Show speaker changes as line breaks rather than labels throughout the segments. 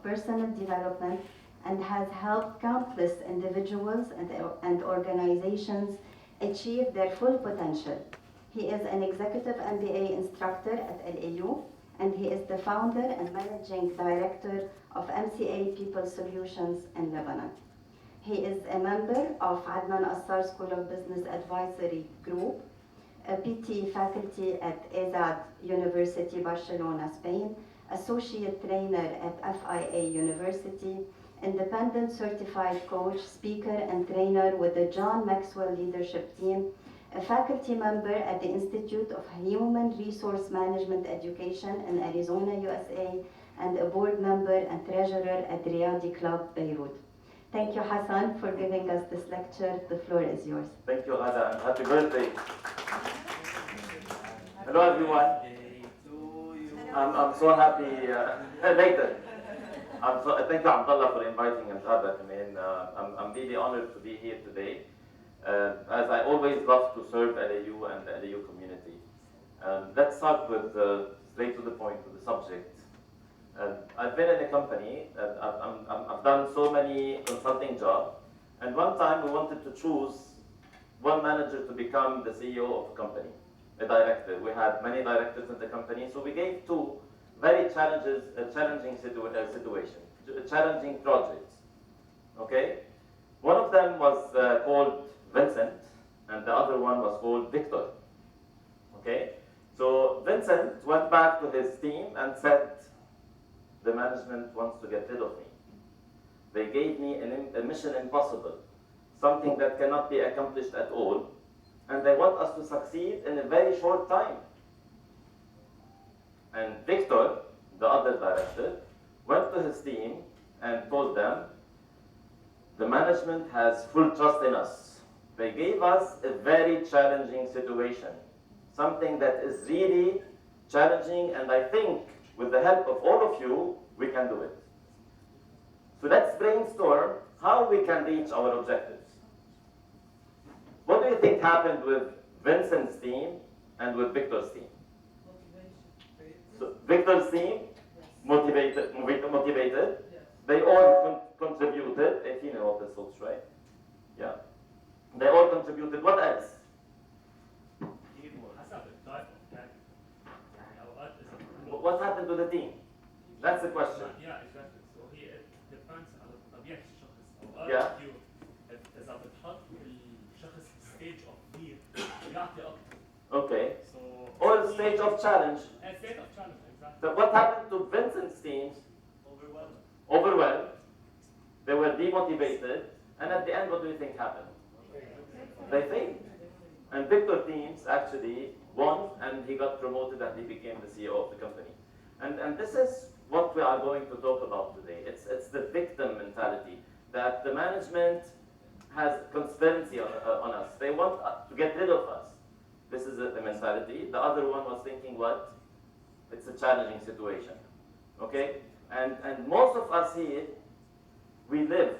personal development and has helped countless individuals and organizations achieve their full potential. He is an executive MBA instructor at LAU, and he is the founder and managing director of MCA People Solutions in Lebanon. He is a member of Adnan Assar School of Business Advisory Group, a PT faculty at ESAD University Barcelona, Spain, associate trainer at FIA University, independent certified coach, speaker, and trainer with the John Maxwell Leadership Team, a faculty member at the Institute of Human Resource Management Education in Arizona, USA, and a board member and treasurer at Riyadi Club, Beirut. Thank you, Hassan, for giving us this lecture. The floor is yours.
Thank you, Hada, and happy birthday. Hello, everyone. I'm so happy. Later. Thank you, Abdullah, for inviting us. I'm really honored to be here today. As I always love to serve LAU and the LAU community. Let's start with straight to the point, to the subject. I've been in a company, I've done so many consulting jobs, and one time we wanted to choose one manager to become the CEO of a company, a director. We had many directors in the company, so we gave two very challenging situations, challenging projects, okay? One of them was called Vincent, and the other one was called Victor, okay? So Vincent went back to his team and said, the management wants to get rid of me. They gave me a mission impossible, something that cannot be accomplished at all, and they want us to succeed in a very short time. And Victor, the other director, went to his team and told them, the management has full trust in us. They gave us a very challenging situation, something that is really challenging, and I think with the help of all of you, we can do it. So let's brainstorm how we can reach our objectives. What do you think happened with Vincent's team and with Victor's team? So Victor's team, motivated. They all contributed. 18 of the folks, right? Yeah. They all contributed. What else? What happened to the team? That's the question.
Yeah, exactly. So it depends on طبيعة الشخص.
Yeah.
إذا بتحط الشخص stage of fear يعطي أكتر.
Okay.
So
or stage of challenge.
A state of challenge, exactly.
So what happened to Vincent's teams? Overwhelmed. They were demotivated, and at the end, what do you think happened? They failed. And Victor teams actually won, and he got promoted, and he became the CEO of the company. And this is what we are going to talk about today. It's the victim mentality, that the management has conspiracy on us. They want to get rid of us. This is the mentality. The other one was thinking what? It's a challenging situation, okay? And most of us here, we live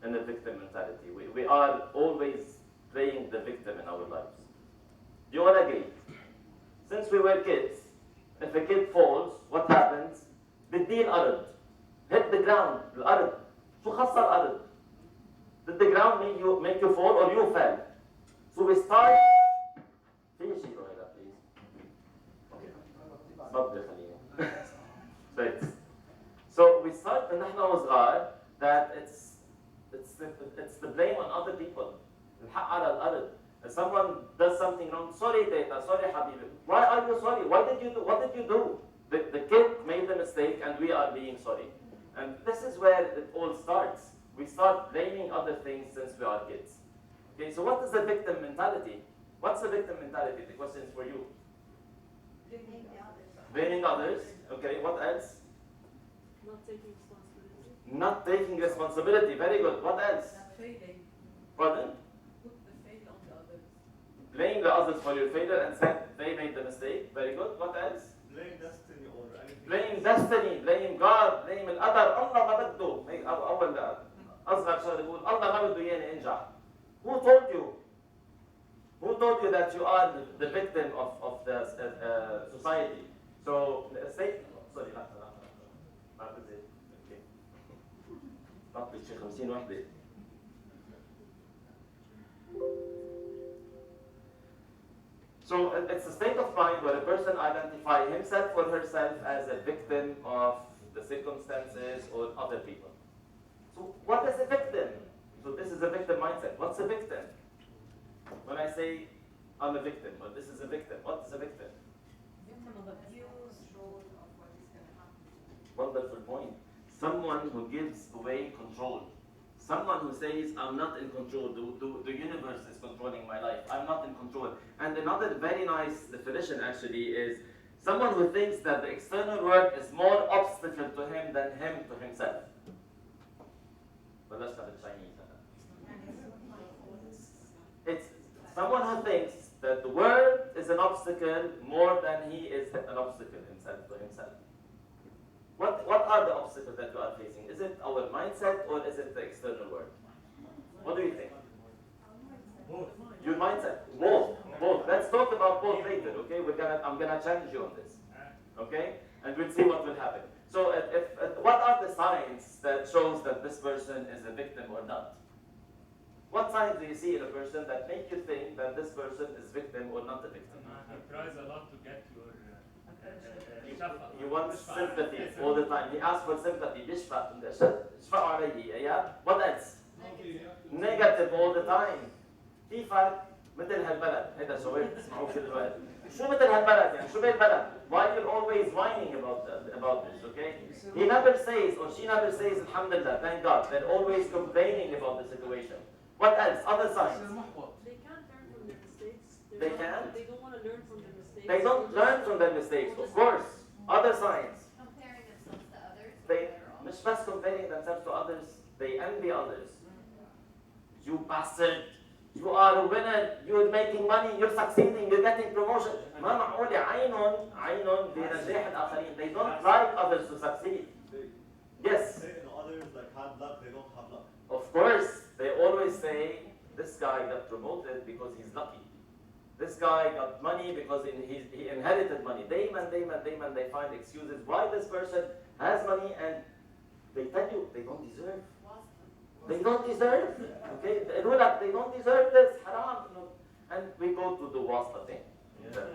in a victim mentality. We are always playing the victim in our lives. Do you all agree? Since we were kids, if a kid falls, what happens? بديه الأرض. Hit the ground. الأرض. شو خص الأرض? Did the ground make you fall or you fell? So we start. في شيء هنا please. Okay. صبر خلينا. Right. So we start when نحن وصغار that it's the blame on other people. الحق على الأرض. If someone does something wrong, sorry Teta, sorry Habibi. Why are you sorry? What did you do? The kid made a mistake and we are being sorry. And this is where it all starts. We start blaming other things since we are kids. Okay, so what is the victim mentality? What's the victim mentality? The question is for you. Blaming others. Okay, what else?
Not taking responsibility.
Not taking responsibility. Very good. What else?
Failing.
Pardon?
Put the fail on the others.
Blame the others for your failure and said they made the mistake. Very good. What else?
Blame destiny or anything.
Blame destiny, blame God, blame القدر. الله ما بده. هيك أول أصغر شغلة يقول الله ما بده إياني أنجح. Who told you? Who told you that you are the victim of the society? So say sorry. Okay. طب شي 50 وحده. So it's a state of mind where a person identifies himself or herself as a victim of the circumstances or other people. So what is a victim? So this is a victim mindset. What's a victim? When I say I'm a victim or this is a victim, what is a victim?
Victim of abuse, control of what is going to happen.
Wonderful point. Someone who gives away control. Someone who says, I'm not in control, the universe is controlling my life, I'm not in control. And another very nice definition actually is someone who thinks that the external world is more obstacle to him than him to himself. بلشنا بالChinese. It's someone who thinks that the world is an obstacle more than he is an obstacle himself to himself. What are the obstacles that you are facing? Is it our mindset or is it the external world? What do you think?
Both.
Your mindset. Both. Both. Let's talk about both later, okay? I'm gonna challenge you on this. Okay? And we'll see what will happen. So what are the signs that shows that this person is a victim or not? What signs do you see in a person that make you think that this person is victim or not a victim?
He tries a lot to get your
He wants sympathy all the time. He asks for sympathy. اشفقوا علي. Yeah? What else? Negative all the time. كيفك مثل هالبلد. هذا شوي بتسمعوه كل الوقت. شو مثل هالبلد يعني؟ شو بالبلد؟ Why you're always whining about this, okay? He never says or she never says alhamdulillah, thank God. They're always complaining about the situation. What else? Other signs.
They can't learn from their mistakes.
They can't?
They don't want to learn from their mistakes.
They don't learn from their mistakes, of course. Other signs.
Comparing themselves to others.
They مش بس comparing themselves to others, they envy others. You bastard, you are a winner, you're making money, you're succeeding, you're getting promotion. ما معقول عينهم بنجاح الآخرين. They don't like others to succeed. Yes.
Say in others like had luck, they don't have luck.
Of course, they always say this guy got promoted because he's lucky. This guy got money because he inherited money. They find excuses why this person has money and they tell you they don't deserve. They don't deserve. Okay, they don't deserve this. Haram. And we go to the wasta thing.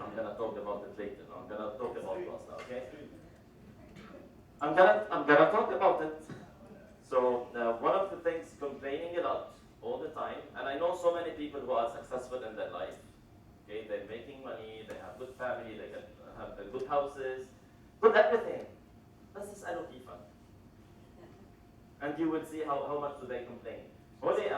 I'm gonna talk about it later. I'm gonna talk about wasta. Okay. I'm gonna talk about it. So one of the things, complaining a lot all the time, and I know so many people who are successful in their life. Okay, they're making money, they have good family, they have good houses, good everything. بس اسألوا كيفك. And you will see how much do they complain. Only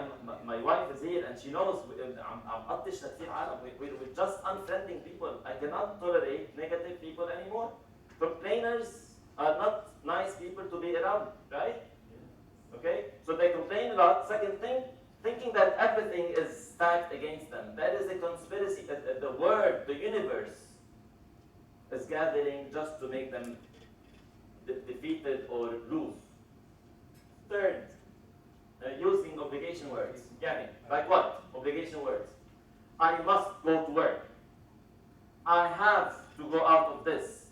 my wife is here and she knows I'm قطش لكثير عالم. We're just unfriending people. I cannot tolerate negative people anymore. Complainers are not nice people to be around, right? Okay, so they complain a lot. Second thing, thinking that everything is stacked against them. That is a conspiracy. The world, the universe, is gathering just to make them defeated or lose. Third, using obligation words. Yani, like what? Obligation words. I must go to work. I have to go out of this.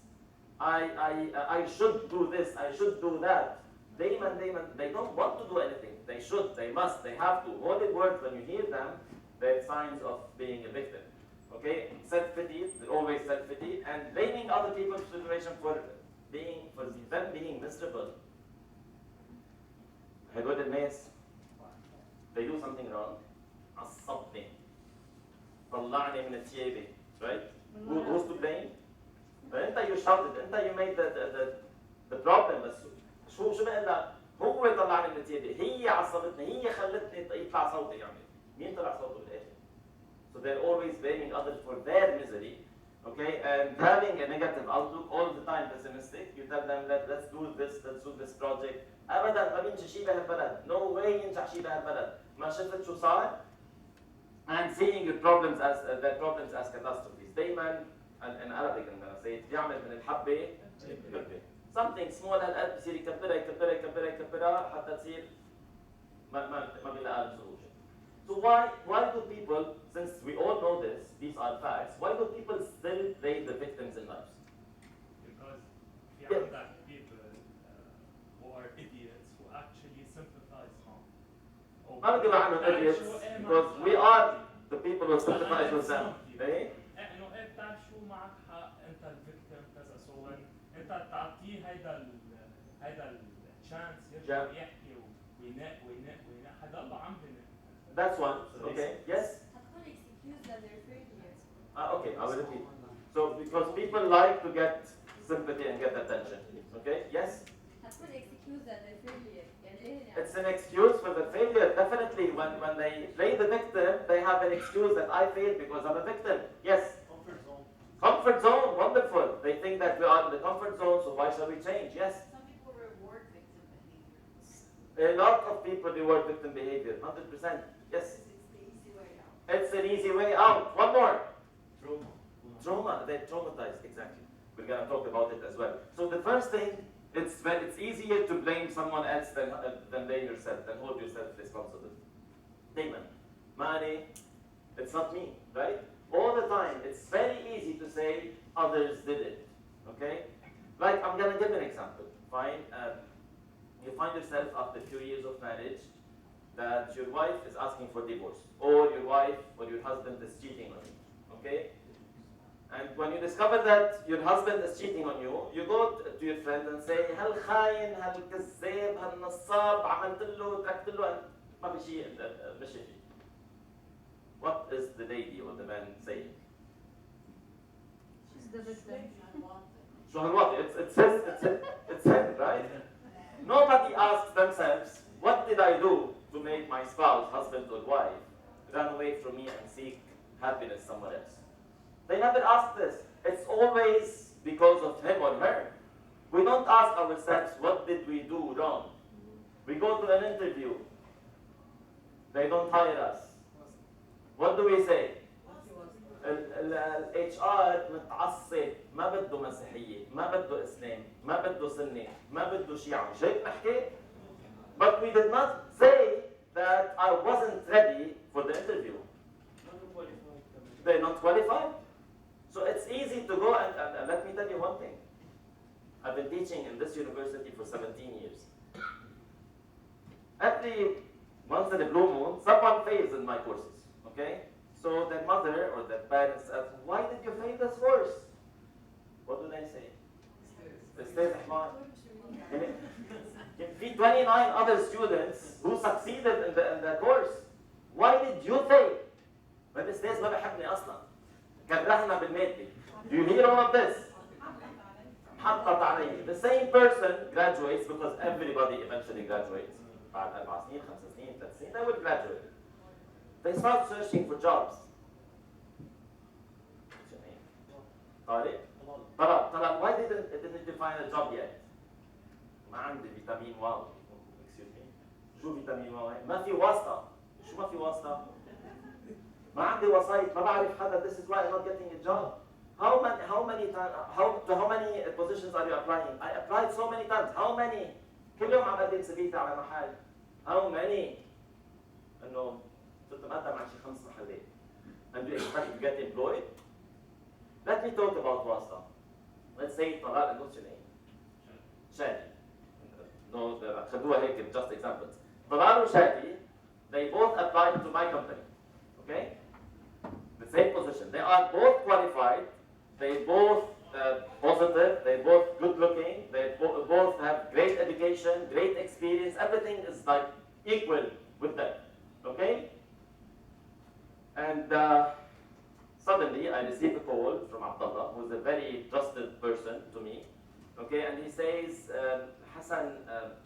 I should do this. I should do that. They don't want to do anything. They should, they must, they have to. All the words, when you hear them, they're signs of being a victim. Okay? Self-pity, they're always self-pity, and blaming other people's situation for them being miserable. هدول الناس, they do something wrong. عصبني. طلعني من ثيابي. Right? Who's to blame? فأنت you shouted, أنت you made the problem. بس شو بقول لك؟ هو طلعني من ثيابي، هي عصبتني، هي خلتني يطلع صوتي يعني. مين طلع صوته بالآخر؟ So they're always blaming others for their misery, okay? And having a negative outlook, all the time pessimistic. You tell them let's do this project. أبدا ما بينجح شيء بهالبلد. No way ينجح شيء بهالبلد. ما شفت شو صار؟ And seeing your problems as their problems as catastrophes. دايما in Arabic I'm gonna say it. يعمل من الحبة قبة. Something small هالقد بصير يكبرها حتى تصير ما بيلاقي له solution. So why do people, since we all know this, these are facts, why do people still blame the victims in lives?
Because في عندك people who are idiots who actually sympathize
ما بدي أقول عنهم idiots because we are the people who sympathize with them. إيه؟
انه ايه بتعرف شو معك حق انت الفيكتيم كذا سو انت تعطيه هيدا الشانس يرجع يحكي وينق حيضل عم بينق.
That's one. Okay. Yes.
هتكون excuse that they're failure.
Okay, I will repeat. So because people like to get sympathy and get attention. Okay. Yes.
هتكون excuse that they're failure. يعني ايه
It's an excuse for the failure. Definitely, when they play the victim, they have an excuse that I failed because I'm a victim. Yes.
Comfort zone.
Comfort zone, wonderful. They think that we are in the comfort zone, so why shall we change? Yes.
Some people reward victim behavior.
A lot of people reward victim behavior, 100%. Yes.
It's the easy way out.
It's an easy way out. One more.
Trauma.
Trauma. They're traumatized, exactly. We're going to talk about it as well. So the first thing, it's easier to blame someone else than blame yourself, than hold yourself responsible. Statement. Money, it's not me, right? All the time, it's very easy to say others did it, okay? Like, I'm going to give an example. Fine. You find yourself after a few years of marriage that your wife is asking for divorce, or your wife or your husband is cheating on you, okay? And when you discover that your husband is cheating on you, you go to your friend and say, هالخاين هالكذاب هالنصاب عملت له تركت له ما في شيء مشي فيه. What is the lady or the man saying?
She's the victim.
شو هالوضع? It's him, right? Nobody asks themselves, what did I do to make my spouse, husband or wife, run away from me and seek happiness somewhere else? They never ask this. It's always because of him or her. We don't ask ourselves, what did we do wrong? We go to an interview. They don't hire us. What do we say? HR متعصب، ما بده مسيحية، ما بده إسلام، ما بده سنة، ما بده شيعة، مش هيك نحكي؟ But we did not say that I wasn't ready for the interview. They're not qualified. So it's easy to go and let me tell you one thing. I've been teaching in this university for 17 years. Every once in a blue moon, someone fails in my courses, okay? So their mother or their parents ask, why did you fail this course? What do they say? استاذ حمار. في 29 other students who succeeded in the course. Why did you fail? ما الاستاذ ما بحبني اصلا. كرهنا بالمادة. Do you hear all of this? حطت علي. The same person graduates because everybody eventually graduates. بعد 4 سنين 5 سنين 3 سنين they will graduate. They start searching for jobs. What's your name? طارق? طلال, why didn't you find a job yet? ما عندي فيتامين واو. Excuse me. شو فيتامين واو؟ ما في واسطة. شو ما في واسطة؟ ما عندي وسايط، ما بعرف حدا. This is why I'm not getting a job. How many positions are you applying? I applied so many times. How many? كل يوم عم بقدم سبيتي على محل. How many? إنه صرت مقدم على شي 5 محلات. And you expect to get employed? Let me talk about واسطة. Let's say طلال and what's your name? شادي. No, خدوها هيك just examples. طلال وشادي, they both applied to my company. Okay? The same position. They are both qualified. They both positive. They both good looking. They both have great education, great experience. Everything is like equal with them. Okay? And suddenly I receive a call from Abdullah, who's a very trusted person to me. Okay, and he says, Hassan,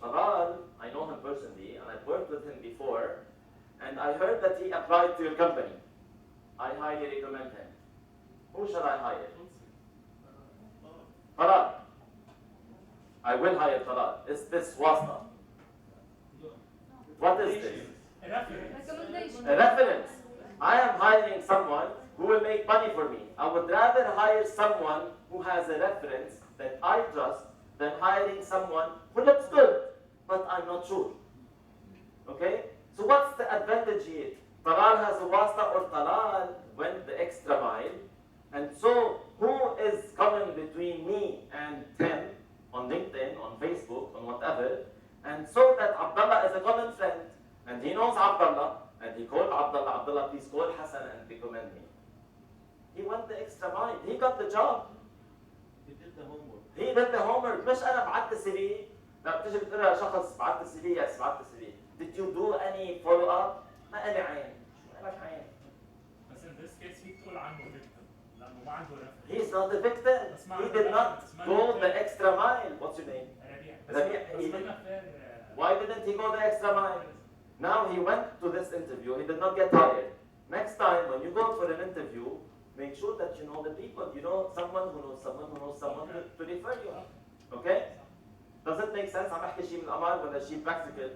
Talal, I know him personally, and I've worked with him before, and I heard that he applied to your company. I highly recommend him. Who shall I hire? Talal. I will hire Talal. Is this wasta? What is this?
Recommendation.
A reference. I am hiring someone who will make money for me. I would rather hire someone who has a reference that I trust than hiring someone who looks good, but I'm not sure. Okay? So what's the advantage here? Talal has a wasta or Talal went the extra mile. And so who is coming between me and him on LinkedIn, on Facebook, on whatever, and so that Abdullah is a common friend, and And he knows Abdullah, and he called Abdullah, Abdullah, please call Hassan and recommend me. He went the extra mile. He got the job.
He did the homework.
He did the homework. مش أنا بعت CV. لا بتيجي بتقول لها شخص بعت CV. Yes, بعت CV. Did you do any follow up؟ ما إلي عين. شو لك عين؟
بس in this case فيك تقول عنه victim لأنه ما عنده reference.
He's not the victim. He did not go the extra mile. What's your name? Why didn't he go the extra mile? Now he went to this interview. He did not get hired. Next time when you go for an interview, make sure that you know the people. You know someone who knows someone who knows someone to refer you. Okay? Does it make sense? عم بحكي شيء من القمر ولا شيء practical?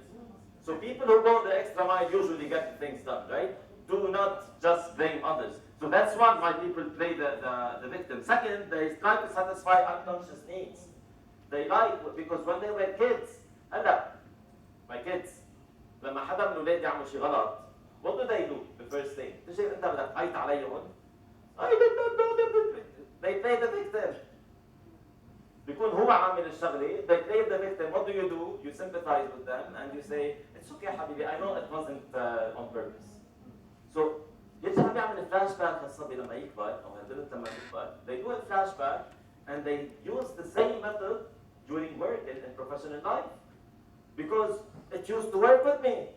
So people who go the extra mile usually get things done, right? Do not just blame others. So that's one why people play the victim. Second, they try to satisfy unconscious needs. They lie because when they were kids, هلا my kids لما حدا من الاولاد يعمل شيء غلط, what do they do? The first thing, تجي انت بدك تعيط عليهم. I did not know the They play the victim. بيكون هو عامل الشغله, they play the victim. What do? You sympathize with them and you say, it's okay حبيبي, I know it wasn't on purpose. So يرجع بيعمل فلاش باك للصبي لما يكبر او البنت لما تكبر. They do a flashback and they use the same method during work in professional life. Because it used to work with me.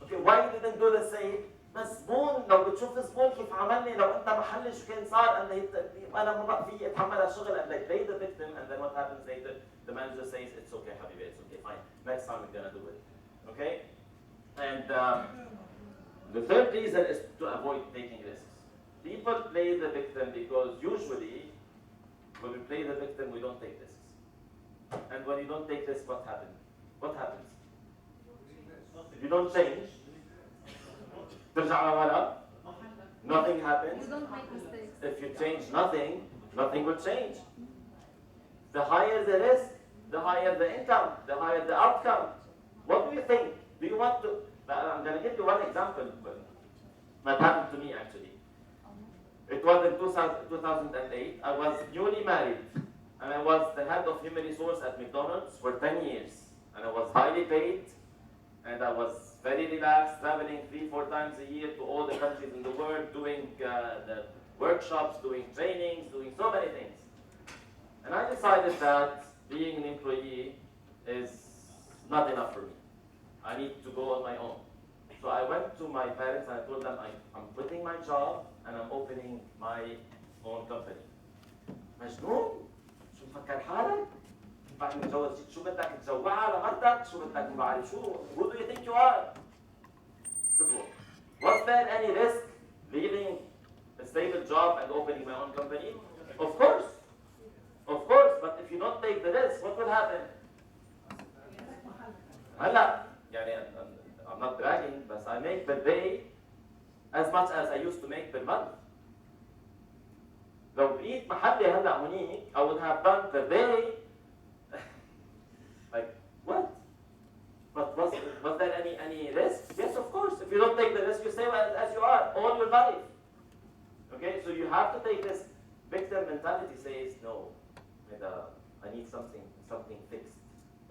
Okay, why you didn't do the same? بس زبون لو بتشوف الزبون كيف عملني لو انت محلي شو كان صار انا ما بقى في اتحمل هالشغل and they play the victim and then what happens later? The manager says it's okay حبيبي, it's okay, fine. Next time we're gonna do it. Okay? And the third reason is to avoid taking risks. People play the victim because usually when we play the victim we don't take risks. And when you don't take risks, what happens? What happens? You don't change. ترجع لورا. Nothing happens.
You don't make mistakes.
If you change nothing, nothing will change. The higher the risk, the higher the income, the higher the outcome. What do you think? Do you want to? I'm going to give you one example. That happened to me actually. It was in 2008. I was newly married, and I was the head of human resource at McDonald's for 10 years. And I was highly paid, and I was very relaxed, traveling 3-4 times a year to all the countries in the world, doing the workshops, doing trainings, doing so many things. And I decided that being an employee is not enough for me. I need to go on my own. So I went to my parents and I told them I'm quitting my job and I'm opening my own company. مجنون؟ شو مفكر حالك؟ بعد ما تجوز شو بدك تجوعها لمرتك؟ شو بدك ما بعرف شو؟ Who do you think you are? Was there any risk leaving a stable job and opening my own company? Of course. Of course, but if you don't take the risk, what will happen? هلا يعني I'm not bragging, but I make per day as much as I used to make per month. لو بقيت محلي هلا هونيك, I would have done per day. Like what? But was there any risk? Yes, of course. If you don't take the risk, you stay as you are all your life. Okay, so you have to take this. Victim mentality says no. I need something fixed.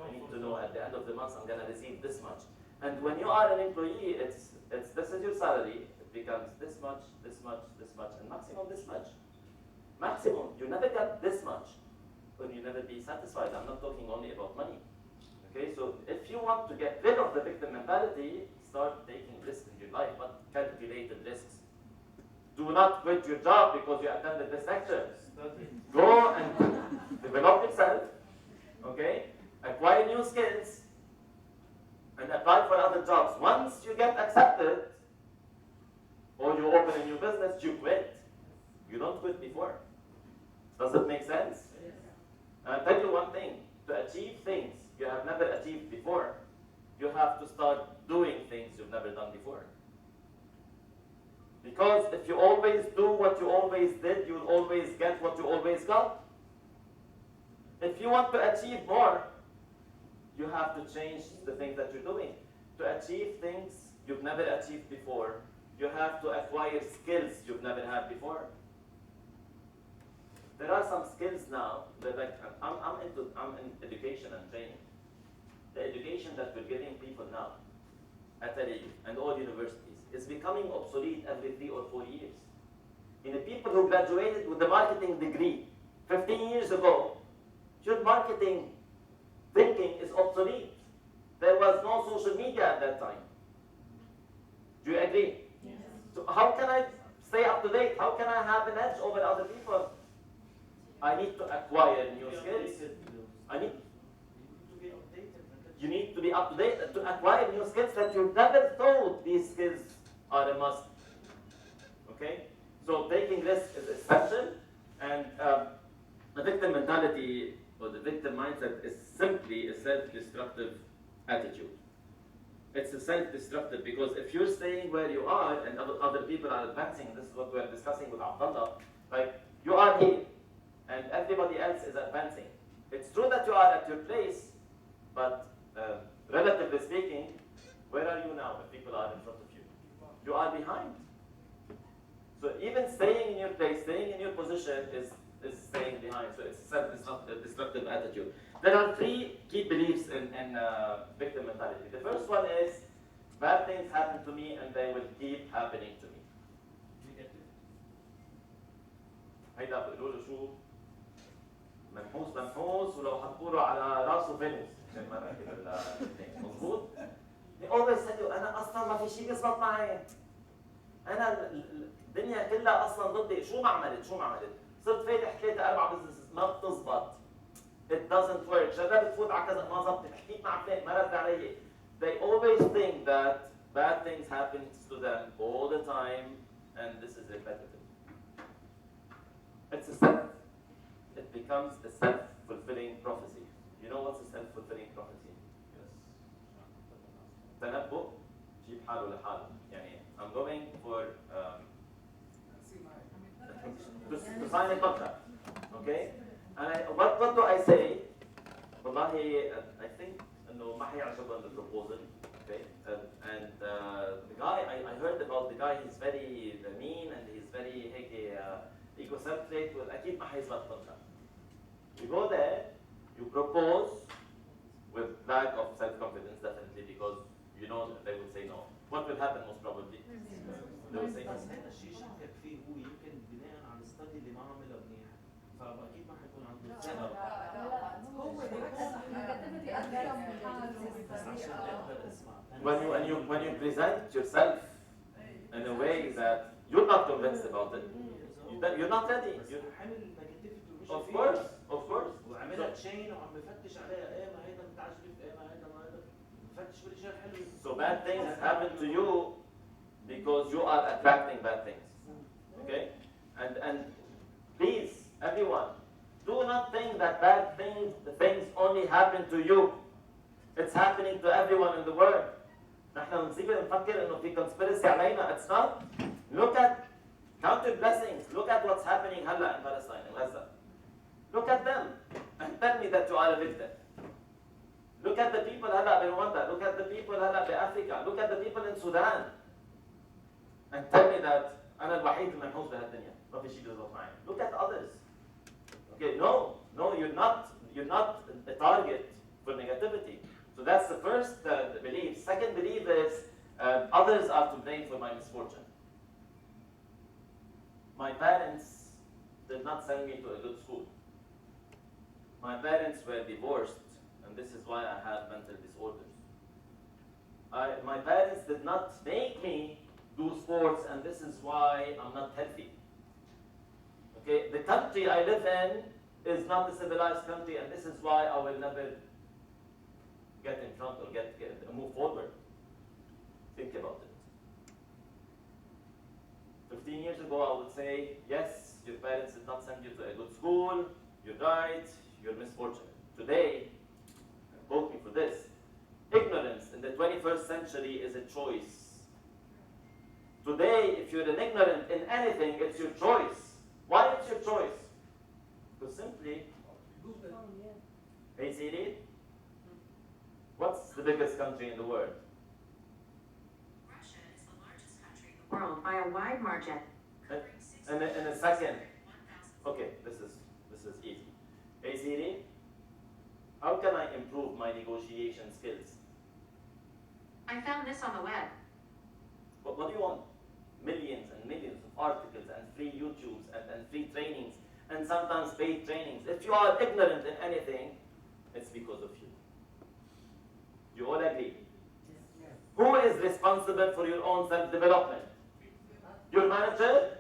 I need to know at the end of the month I'm gonna receive this much. And when you are an employee, it's this is your salary. It becomes this much, this much, this much, and maximum this much. Maximum. You never get this much. When you never be satisfied. I'm not talking only about money. Okay, so if you want to get rid of the victim mentality, start taking risks in your life, but calculated risks. Do not quit your job because you attended this lecture. Go and develop yourself, okay? Acquire new skills, and apply for other jobs. Once you get accepted, or you open a new business, you quit. You don't quit before. Does it make sense? Yes. I'll tell you one thing. To achieve things you have never achieved before, you have to start doing things you've never done before. Because if you always do what you always did, you'll always get what you always got. If you want to achieve more, you have to change the things that you're doing. To achieve things you've never achieved before, you have to acquire skills you've never had before. There are some skills now that I'm in education and training. The education that we're giving people now, at LAU and all universities is becoming obsolete every 3 or 4 years. The people who graduated with the marketing degree 15 years ago, your marketing thinking is obsolete. There was no social media at that time. Do you agree?
Yes.
So how can I stay up to date? How can I have an edge over other people? I need to acquire new skills. I need. You need to be up to date to acquire new skills that you never thought these skills are a must. Okay? So taking risk is essential, and the victim mentality or the victim mindset is simply a self-destructive attitude. It's a self-destructive because if you're staying where you are and other people are advancing, this is what we're discussing with Abdullah, like you are here and everybody else is advancing. It's true that you are at your place, but relatively speaking, where are you now if people are in front of you? You are behind. So even staying in your place, staying in your position is staying behind. So it's a self-destructive attitude. There are 3 key beliefs in victim mentality. The first one is, bad things happen to me and they will keep happening to me. هيدا بيقولوا له شو؟ منحوس منحوس ولو حطوا له على راسه فانوس عشان ما نركب الاثنين، مضبوط؟ They always tell you أنا أصلاً ما في شيء بيزبط معي. أنا الدنيا كلها أصلاً ضدي، شو ما عملت؟ صرت فاتح 3 4 بزنسز ما بتزبط. It doesn't work. جربت فوت على كذا ما زبطت، حكيت مع فلان ما رد علي. They always think that bad things happen to them all the time, and this is repetitive. It's a it becomes a self-fulfilling prophecy. You know what's a self-fulfilling prophecy? Yes. تنبؤ جيب حاله لحاله. يعني I'm going for to sign a contract. Okay? And what do I say? والله I think إنه ما حيعجبهم the proposal. Okay? And the guy I heard about the guy, he's very mean and he's very هيك egocentric. أكيد ما حيزبط contract. You go there, you propose with lack of self-confidence, definitely, because you know that they will say no. What will happen most probably? They will say no.
بس هذا الشيء شكك فيه هو يمكن بناء على الستادي اللي ما عملها منيح، فاكيد ما حيكون عنده ثقه.
When you present yourself in a way that you're not convinced about it, you're not ready. Of course.
وعملها تشين وعم بفتش عليها ايه ما هيدا متعجبه في ايه ما هيدا بفتش كل شيء حلو.
So bad things happen to you because you are attracting bad things. Okay? And please, everyone, do not think that bad things only happen to you. It's happening to everyone in the world. نحن بنصير نفكر انه في conspiracy علينا. It's not. Count your blessings. Look at what's happening هلا in Palestine in Gaza. Look at them and tell me that you are a victim. Look at the people هلا in Rwanda. Look at the people هلا in Africa. Look at the people in Sudan. And tell me that أنا الوحيد المنحوس بهالدنيا. ما في شيء بيزبط معي. Look at others. Okay, no, you're not a target for negativity. So that's the first belief. Second belief is others are to blame for my misfortune. My parents did not send me to a good school. My parents were divorced, and this is why I have mental disorders. My parents did not make me do sports, and this is why I'm not healthy. Okay, the country I live in is not a civilized country, and this is why I will never get in front or move forward. Think about it. 15 years ago, I would say, yes, your parents did not send you to a good school, you're right, you're misfortunate. Today, quote me for this, ignorance in the 21st century is a choice. Today, if you're an ignorant in anything, it's your choice. Why it's your choice? Because simply, hey Siri, what's the biggest country in the world?
Russia is the largest country in the world by a wide margin.
In a second. Okay, this is easy. Hey Siri, how can I improve my negotiation skills?
I found this on the web.
But what do you want? Millions and millions of articles and free YouTubes and free trainings and sometimes paid trainings. If you are ignorant in anything, it's because of you. You all agree? Who is responsible for your own self-development? Your manager?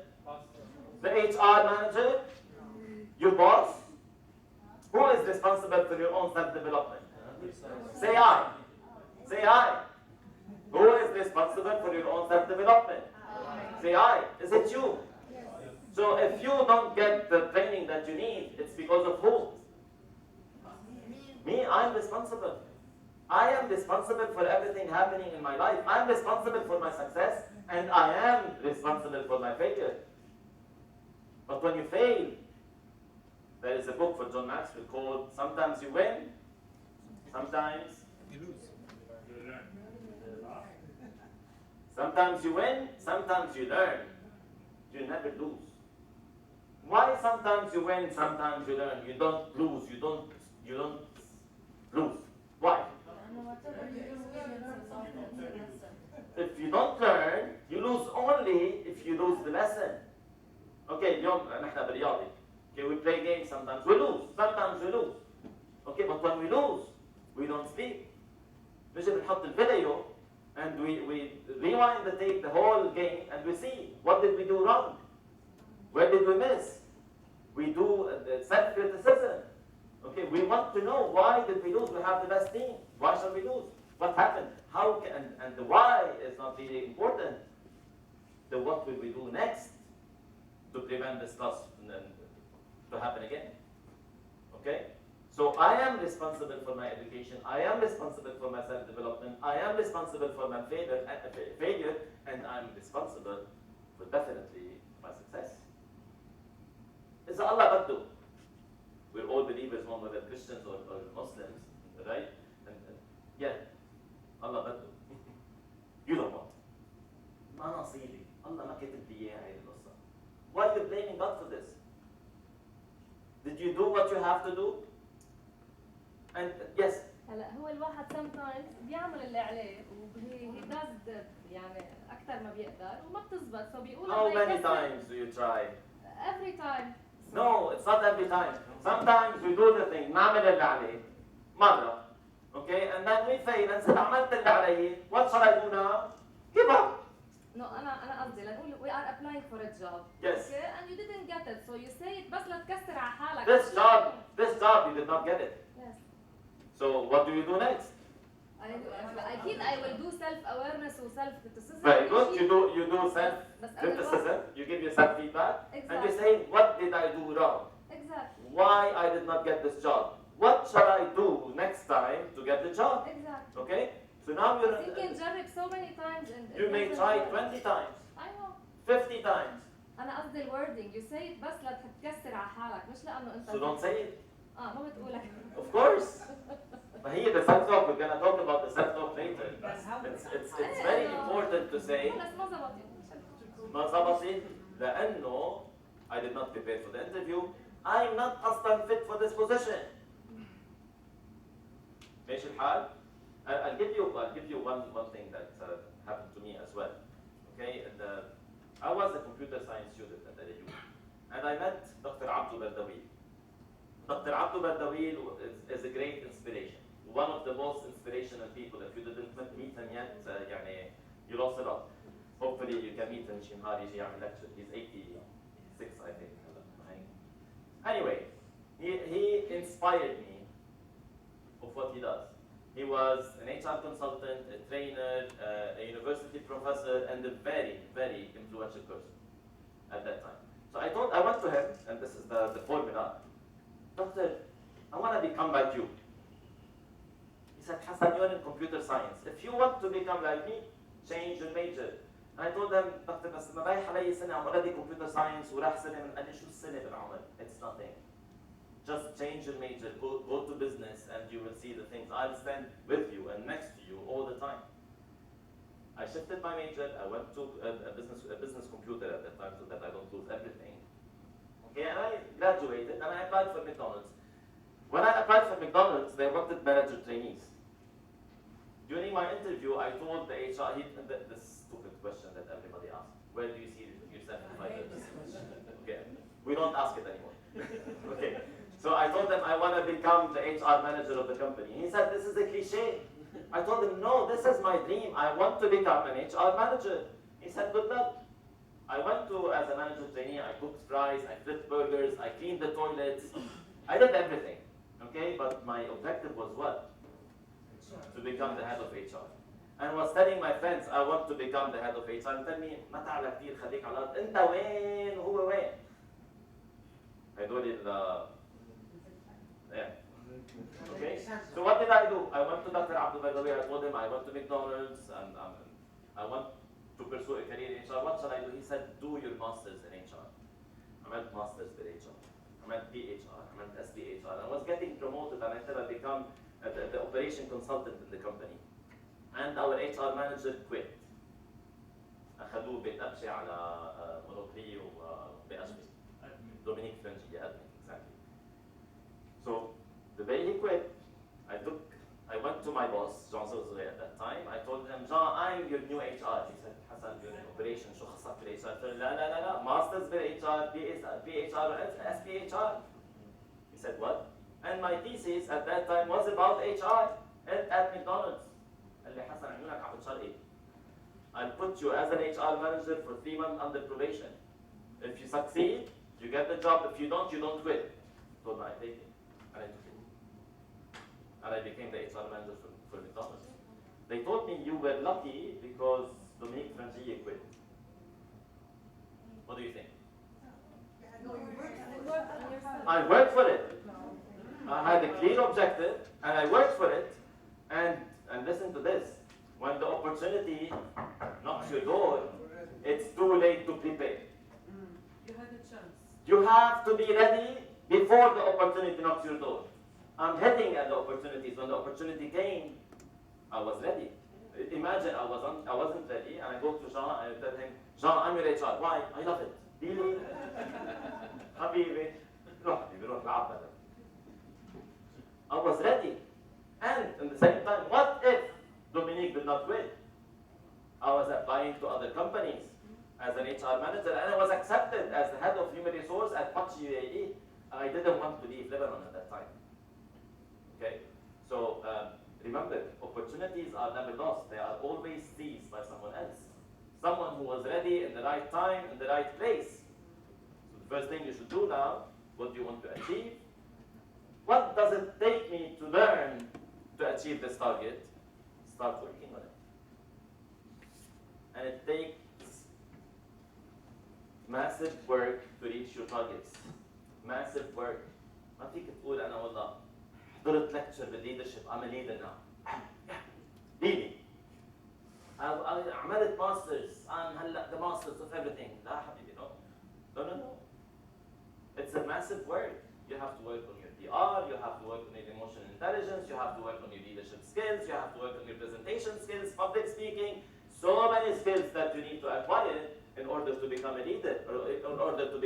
The HR manager? Your boss? Who is responsible for your own self-development? Say I. Say I. Who is responsible for your own self-development? Say I. Is it you? So if you don't get the training that you need, it's because of who? Me, I'm responsible. I am responsible for everything happening in my life. I'm responsible for my success, and I am responsible for my failure. But when you fail, there is a book for John Maxwell called Sometimes You Win, Sometimes
You lose.
Sometimes you win, sometimes you learn. You never lose. Why sometimes you win, sometimes you learn? You don't lose, you don't lose. Why? If you don't learn, you lose only if you lose the lesson. Okay, اليوم نحن بالرياضي. Okay, we play games sometimes we lose, sometimes we lose. Okay, but when we lose, we don't speak. نجي بنحط الفيديو and we rewind the tape, the whole game, and we see what did we do wrong? Where did we miss? We do self-criticism. Okay, we want to know why did we lose? We have the best team. Why shall we lose? What happened? How can, and the why is not really important. The what will we do next to prevent this loss to happen again? Okay? So I am responsible for my education. I am responsible for my self-development. I am responsible for my failure, and I'm responsible for definitely my success. It's Allah Baddu. We're all believers, whether Christians or Muslims, right? And yeah, Allah Baddu. You don't want. ما نصيبي. Allah ما كتب لي إياها هاي القصة. Why are you blaming God for this? Did you do what you have to do? And yes.
هلا هو الواحد sometimes بيعمل اللي عليه وهي does يعني أكثر ما بيقدر وما بتزبط فبيقول
How many times do you try?
Every time.
No, it's not every time. Sometimes we do the thing, نعمل اللي عليه مرة. Okay, and then we fail and say عملت اللي علي. What shall I do now? Give up.
No, أنا قصدي لنقول we are applying for a job.
Yes.
Okay, and you didn't get it, so you say it بس لتكسر على حالك.
This job you did not get it.
Yes.
So what do you do next?
I will do self-awareness or self-criticism.
Very good. You do self-criticism. You give yourself feedback.
Exactly.
And you say, what did I do wrong?
Exactly.
Why I did not get this job? What shall I do next time to get the job?
Exactly.
Okay? So now you're...
You can جرب so many times and
you may try 20 times.
I know.
50 times.
أنا قصدي الوردing. You say it بس لتكسر على حالك مش لأنه أنت.
So don't say it.
ما بتقولك.
Of course. But here the self-talk, we're going to talk about the self-talk later. It's very important to say ما ظبطت لأنه I did not prepare for the interview. I'm not أصلا fit for this position. ماشي الحال؟ I'll give you one thing that happened to me as well. Okay, and, I was a computer science student at LAU, and I met Dr. Abdul Bardawil. Dr. Abdul Bardawil is a great inspiration. One of the most inspirational people. If you didn't meet him yet, you lost a lot. Hopefully you can meet him. Shimhar يجي يعمل lecture. He's 86, I think. Anyway, he inspired me of what he does. He was an HR consultant, a trainer, a university professor, and a very, very influential person at that time. So I went to him, and this is the formula. Doctor, I want to become like you. He said, Hassan, you're in computer science. If you want to become like me, change your major. And I told him, Doctor, بس ما رايح علي سنة I'm already computer science وراح سنة من قال لي شو السنة بالعمر؟ It's nothing. Just change your major, go to business, and you will see the things. I'll stand with you and next to you all the time. I shifted my major. I went to a business computer at that time so that I don't lose everything. Okay, and I graduated and I applied for McDonald's. When I applied for McDonald's, they wanted manager trainees. Do During my interview, I told the HR, the stupid question that everybody asks, where do you see yourself in 5 years? Okay, we don't ask it anymore. Okay, so I told them I want to become the HR manager of the company. He said, this is a cliche. I told him, no, this is my dream. I want to become an HR manager. He said, good luck. I went to, as a manager trainee, I cooked fries, I flipped burgers, I cleaned the toilets. I did everything, okay? But my objective was what? To become the head of HR. And I was telling my friends, I want to become the head of HR. And tell me, ما تعلى كتير خليك على الأرض. أنت وين وهو وين؟ هدول yeah. Okay. So what did I do? I went to Dr. Abdul, by the way. I told him I went to McDonald's and I want to pursue a career in HR. What shall I do? He said, do your masters in HR. I went masters in HR. I went BHR. I went SBHR. I was getting promoted and until I become the operation consultant in the company. And our HR manager quit. أخذوه بتأبشي على مونوبولي وبأشبي. Dominique French, admin, exactly. So the day he quit, I went to my boss, Jean Zouzoué at that time. I told him, Jean, I'm your new HR. He said, Hassan, you're in operation. شو خصك في HR? I said, لا. Masters في HR, BHR, SPHR. He said, what? And my thesis at that time was about HR at McDonald's. قال لي حسن عيونك عم بتشرقي. I'll put you as an HR manager for 3 months under probation. If you succeed, you get the job. If you don't quit. I told him I take it. And I took it. And I became the HR manager for McDonald's. They told me you were lucky because Dominique Frangier quit. What do you think? I worked for it. I had a clear objective and I worked for it. And listen to this. When the opportunity knocks your door, it's too late to prepare.
You had a chance.
You have to be ready before the opportunity knocks your door. I'm hitting at the opportunities. When the opportunity came, I was ready. Imagine I wasn't ready, and I go to Jean and I tell him, Jean, I'm your HR. Why? I love it. Really? حبيبي روح العب. I was ready. And at the same time, what if Dominique did not win? I was applying to other companies as an HR manager, and I was accepted as the head of human resource at Patch UAE. I didn't want to leave Lebanon at that time. Okay? So remember, opportunities are never lost. They are always seized by someone else. Someone who was ready in the right time, in the right place. So the first thing you should do now, what do you want to achieve? What does it take me to learn to achieve this target? Start working on it. And it takes massive work to reach your targets. Massive work. ما فيك تقول أنا والله حضرت lecture بالleadership, I'm a leader now. Leading. عملت masters, I'm هلا the masters of everything. لا حبيبي, no. It's a massive work. You have to work on your PR, you have to work on your emotional intelligence, you have to work on your leadership skills, you have to work on your presentation skills, public speaking, so many skills that you need to acquire in order to become a leader, or in order to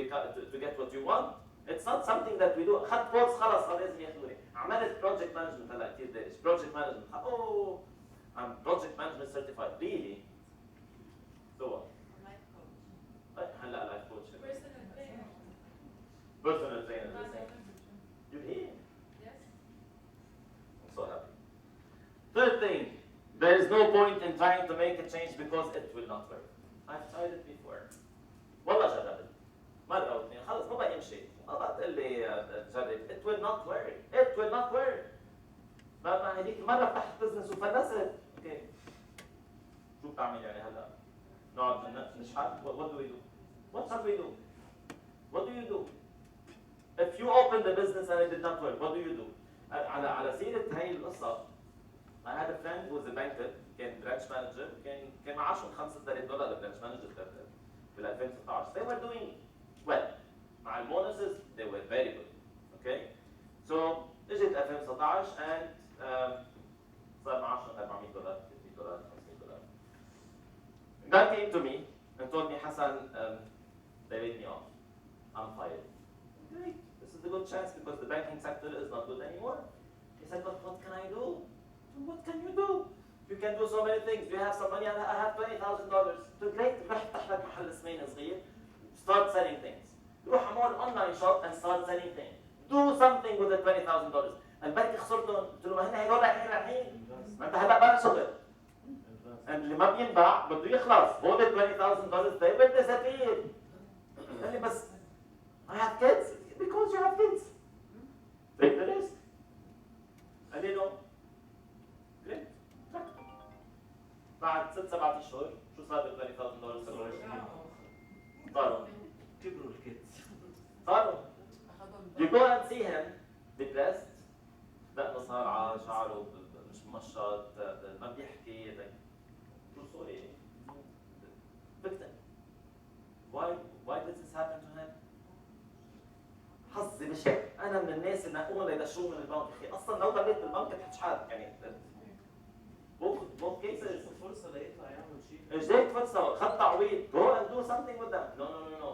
get what you want. It's not something that we do. خدت كورس خلاص لازم ياخذوني. عملت project management هلا كثير دارج. Project management. Oh, I'm project management certified. Really? So what?
Life coach.
هلا life coach.
Personal trainer.
Personal trainer. You hear?
Yes.
I'm so happy. Third thing, there is no point in trying to make a change because it will not work. I've tried it before. والله جربت. مرة أو اثنين خلص ما بقى يمشي. ما بقى تقول لي جرب. It will not work. It will not work. ما هذيك مرة فتحت بزنس وفلست. اوكي. شو بتعمل يعني هلا؟ نقعد نشحت. What do we do? What shall we do? What do you do? If you open the business and it did not work, what do you do? على سيرة هاي القصة, I had a friend who was a banker, كان branch manager, كان معاشهم $5,000 branch manager في 2016. They were doing well. مع bonuses, they were very good. Okay? So اجت 2019 and صار معاشهم $400, $50, $500. Guy came to me and told me, Hassan, they laid me off. I'm fired. Great. This is a good chance because the banking sector is not good anymore. He said, but what can I do? What can you do? You can do so many things. You have some money. I have $20,000. Great. روح افتح لك محل سمين صغير. Start selling things. روح اعمل online shop and start selling things. Do something with the $20,000. البنك خسرتهم. قلت له ما هن هدول الحين. ما انت هلا بقى شغل. اللي ما بينباع بده يخلص. هول $20,000 they will disappear. قال لي بس I have kids because you have kids. Take the risk. قال لي no. Great. بعد 6-7 اشهر شو صار بال $20,000 صاروا
كبروا الكيدز.
صاروا. You go and see him depressed. دقنه صار على شعره مش ممشط ما بيحكي شو سوري victim. Why did this happen to him? حظي بشع. انا من الناس اللي نقول يدشوه من البنك اخي اصلا لو ضليت بالبنك بتحكي حالك يعني both cases.
فرصة ليطلع يعمل شيء.
اجاك فرصة خد تعويض go and do something with them.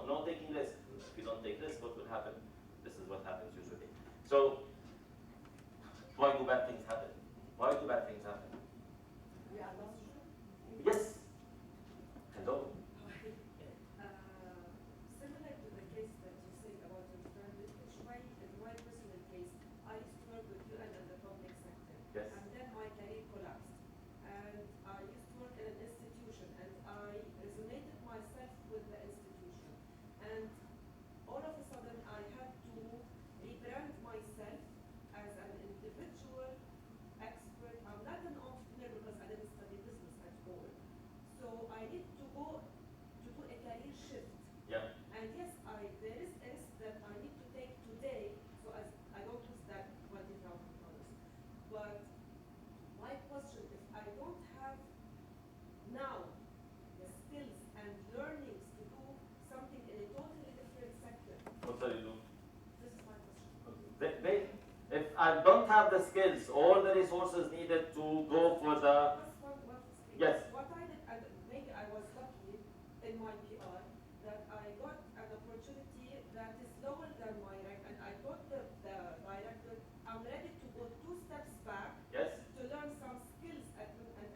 No taking risk. If you don't take risk what will happen? This is what happens usually. So why do bad things happen? Why do bad things happen? Yes. Hello.
Similar to the case that you said about your friend, in my personal case, I used to work with UN and the public sector.
Yes.
And then my career collapsed. And I used to work in an institution and I resonated myself with the institution. And all of a sudden I had to rebrand myself as an individual expert. I'm not an entrepreneur because I didn't study business at all. So I need to go to do a career shift.
Yeah.
And yes, there is a risk that I need to take today so as I don't lose that $20,000. But my question, if I don't have now the skills and learnings to do something in a totally different sector,
What are you doing?
this is my question.
If I don't have the skills, all the resources needed to go for the yes.
What I did, and maybe I was lucky in my PR, that I got an opportunity that is lower than my rank, and I told the director, I'm ready to go 2 steps back
Yes.
to learn some skills and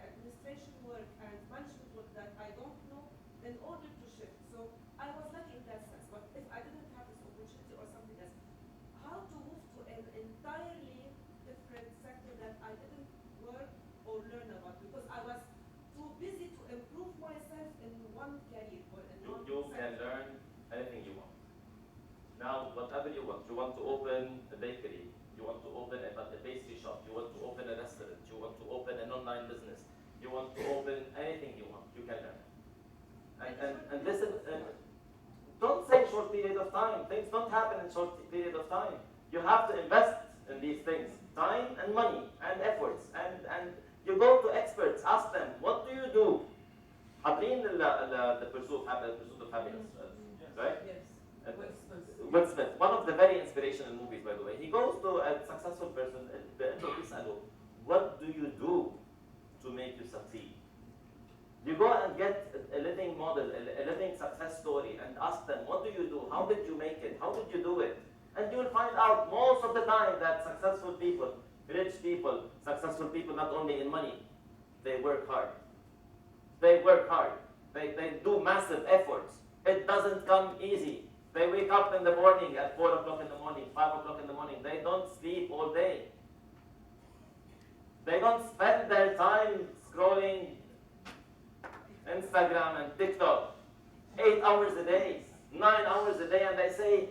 administration work and management work that I don't know in order to shift. So I was lucky in that sense. But if I didn't have this opportunity or something else, how to move to an entirely different sector that I didn't work or learn about because I was too busy to improve myself in one career or in one
You can
sector.
learn anything you want. Now, whatever you want. You want to open a bakery. You want to open a pastry shop. You want to open a restaurant. You want to open an online business. You want to open anything you want. You can learn. And listen, don't say short period of time. Things don't happen in short period of time. You have to invest in these things. Time and money and efforts. And you go to experts. Ask them, what do you do? حاضرين the pursuit of happiness, right?
Yes.
Will Smith, one of the very inspirational movies, by the way. He goes to a successful person and بيسأله, what do you do to make you succeed? You go and get a living model, a living success story, and ask them, what do you do? How did you make it? How did you do it? And you will find out most of the time that successful people, rich people, successful people not only in money, they work hard. They work hard. They do massive efforts. It doesn't come easy. They wake up in the morning at 4 o'clock in the morning, 5 o'clock in the morning. They don't sleep all day. They don't spend their time scrolling Instagram and TikTok 8 hours a day, 9 hours a day, and they say,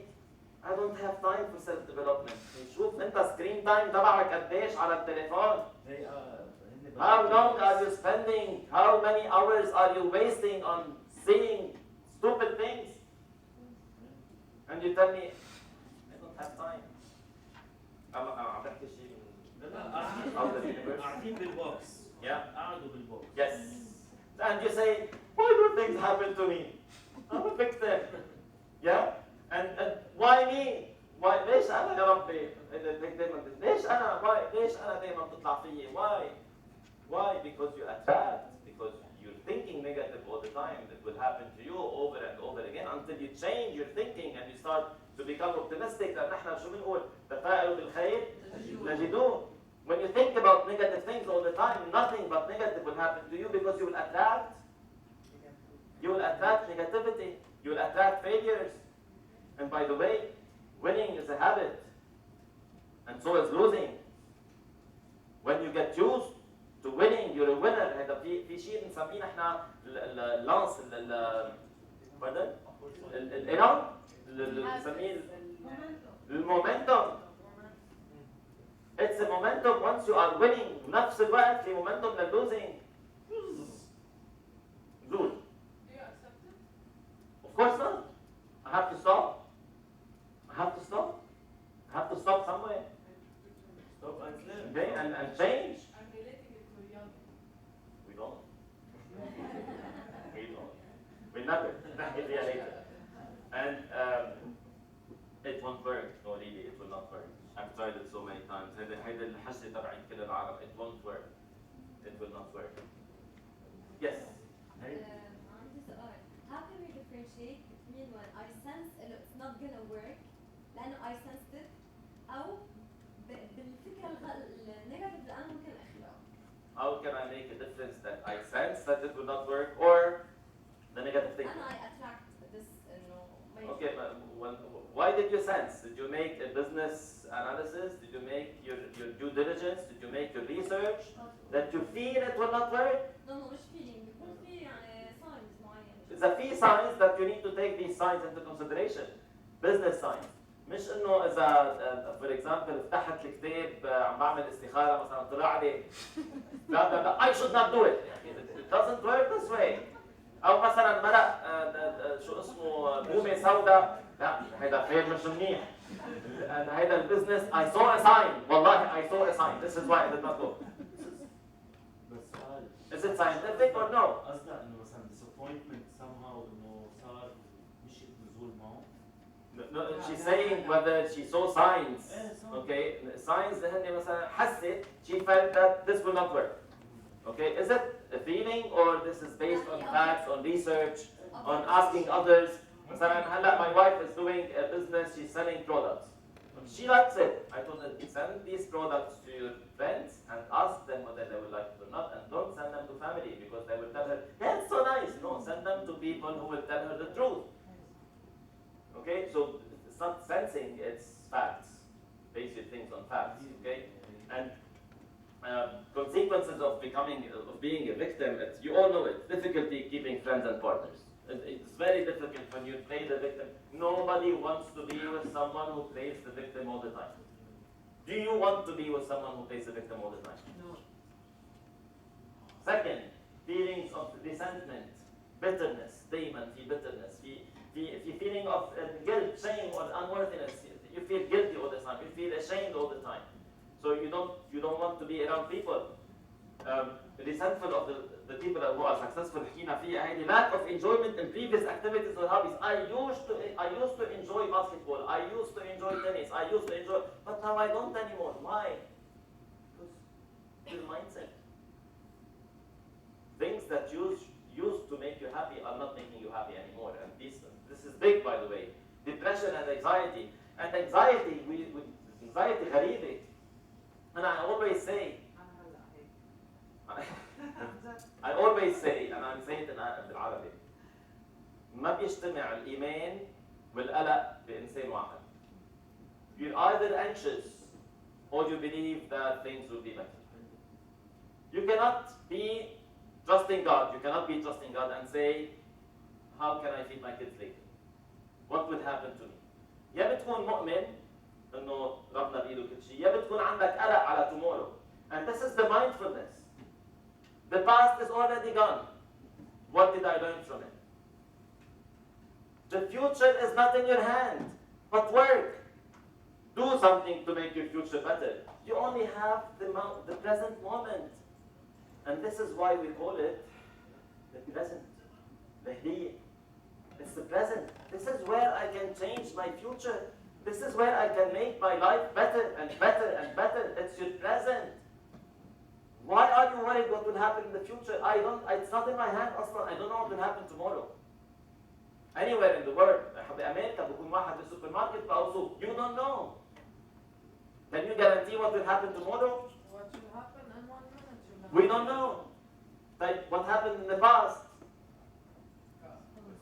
I don't have time for self-development. شوف انت screen time تبعك قديش على التليفون. How long are you spending? How many hours are you wasting on seeing stupid things? And you tell me, I don't have time. عم بحكي شيء من out of the universe.
قاعدين بالبوكس.
Yeah.
قعدوا بالبوكس.
Yes. And you say, why do things happen to me? I'm a victim. Yeah? And why me? Why ليش أنا يا ربي دايما ليش أنا ليش أنا دايما بتطلع فيي? Why? Because you attract, because you're thinking negative all the time. It will happen to you over and over again until you change your thinking and you start to become optimistic. لأن احنا شو بنقول؟ تفاءلوا بالخير تجدوه. When you think about negative things all the time, nothing but negative will happen to you because you will attract negativity. You will attract failures. And by the way, winning is a habit. And so is losing. When you get used to winning, you're a winner. هذا في شيء بنسميه نحن اللانس pardon بنسميه المومنتوم. It's a momentum once you are winning. نفس الوقت في momentum للosing. Lose.
Do you accept it?
Of course not. I have to stop. I have to stop. I have to stop somewhere.
Stop and learn.
Okay, and change.
I'm relating it to young.
We don't. We don't. We never. Later. And it won't work. No, really, it will not work. I've tried it so many times. هيدا الحجة تبعي كل العرب. It won't work. It will not work. Yes.
عندي سؤال. How can we differentiate between when I sense إنه it's not gonna work لأنه I sensed it أو بالفكرة النيجاتيف اللي أنا ممكن أخلقه؟
How can I make a difference that I sense that it will not work or the negative thing?
أنا I attract this إنه ما يجي.
Okay, but why did you sense? Did you make a business analysis? Did you make your due diligence? Did you make your research? That you feel it will not work?
No مش feeling بيكون في يعني signs معينة.
It's a few signs that you need to take these signs into consideration. Business signs. مش انه اذا for example فتحت الكتاب عم بعمل استخاره مثلا طلع لي لا I should not do it. It doesn't work this way. او مثلا مرق شو اسمه بومه سوداء لا هيدا خير مش منيح. And هيدا البزنس I saw a sign والله I saw a sign. This is why I did not go.
بس سؤال.
Is it scientific or no?
قصدها انه مثلا disappointment somehow انه صار مش نزول معه.
No, she's saying whether she saw signs. Okay, signs that هن مثلا حست she felt that this will not work. Okay, is it a feeling or this is based on facts, on research, on asking others? مثلا هلا my wife is doing a business, she's selling products. She likes it. I told her send these products to your friends and ask them whether they would like it or not, and don't send them to family because they will tell her, yeah, it's so nice. No, send them to people who will tell her the truth. Okay, so it's not sensing, it's facts. Base your things on facts. Okay, and consequences of being a victim. You all know it. Difficulty keeping friends and partners. It's very difficult when you play the victim. Nobody wants to be with someone who plays the victim all the time. Do you want to be with someone who plays the victim all the time?
No.
Second, feelings of resentment, bitterness, دايما في bitterness, في feeling of guilt, shame, or unworthiness. You feel guilty all the time. You feel ashamed all the time. So you don't want to be around people. Resentful of the people who are successful. حكينا فيها هيدي lack of enjoyment in previous activities or hobbies. I used to enjoy basketball. I used to enjoy tennis. I used to enjoy, but now I don't anymore. Why? Because your mindset. Things that used to make you happy are not making you happy anymore. And this is big, by the way. Depression and anxiety. And anxiety, anxiety غريبة. And I always say, and I'm saying it بالعربي, ما بيجتمع الإيمان والقلق بإنسان واحد. You're either anxious or you believe that things will be better. You cannot be trusting God. You cannot be trusting God and say, how can I feed my kids later? What will happen to me? يا بتكون مؤمن إنه ربنا بإيده كل شيء، يا بتكون عندك قلق على tomorrow. And this is the mindfulness. The past is already gone. What did I learn from it? The future is not in your hand, but work. Do something to make your future better. You only have the present moment. And this is why we call it the present. The here. It's the present. This is where I can change my future. This is where I can make my life better and better and better. It's your present. Why are you worried what will happen in the future? It's not in my hand أصلا. I don't know what will happen tomorrow. Anywhere in the world. بأمريكا بكون واحد بالسوبر ماركت بأوصف. You don't know. Can you guarantee what will happen tomorrow? We don't know. طيب what happened in the past?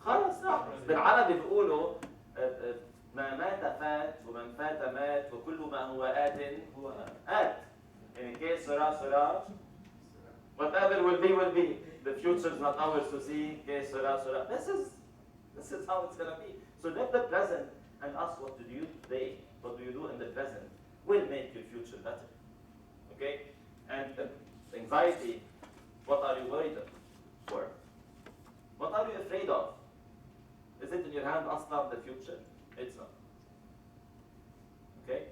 خلص راح. بالعربي بيقولوا ما مات فات ومن فات مات وكل ما هو آت هو آت. يعني كي سرا سرا. Whatever will be will be. The future is not ours to see. كي سرا سرا. This is how it's gonna be. So live the present and ask what do you do today. What do you do in the present will make your future better. Okay? And anxiety. What are you worried for? What are you afraid of? Is it in your hand أصلا the future? It's not. Okay?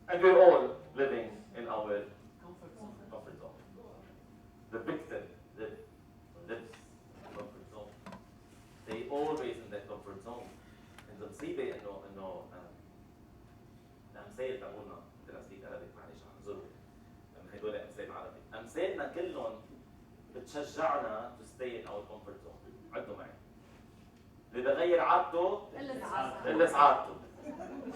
And we're all living in our comfort zone. The victim lives in comfort zone. They always in their comfort zone. And المصيبة إنه الأمثال تبعولنا دراسية عربي معلش اعذروا لأن هدول أمثال عربي. أمثالنا كلهم بتشجعنا to stay in our comfort zone. عدوا معي. اللي بغير عادته قل سعادته.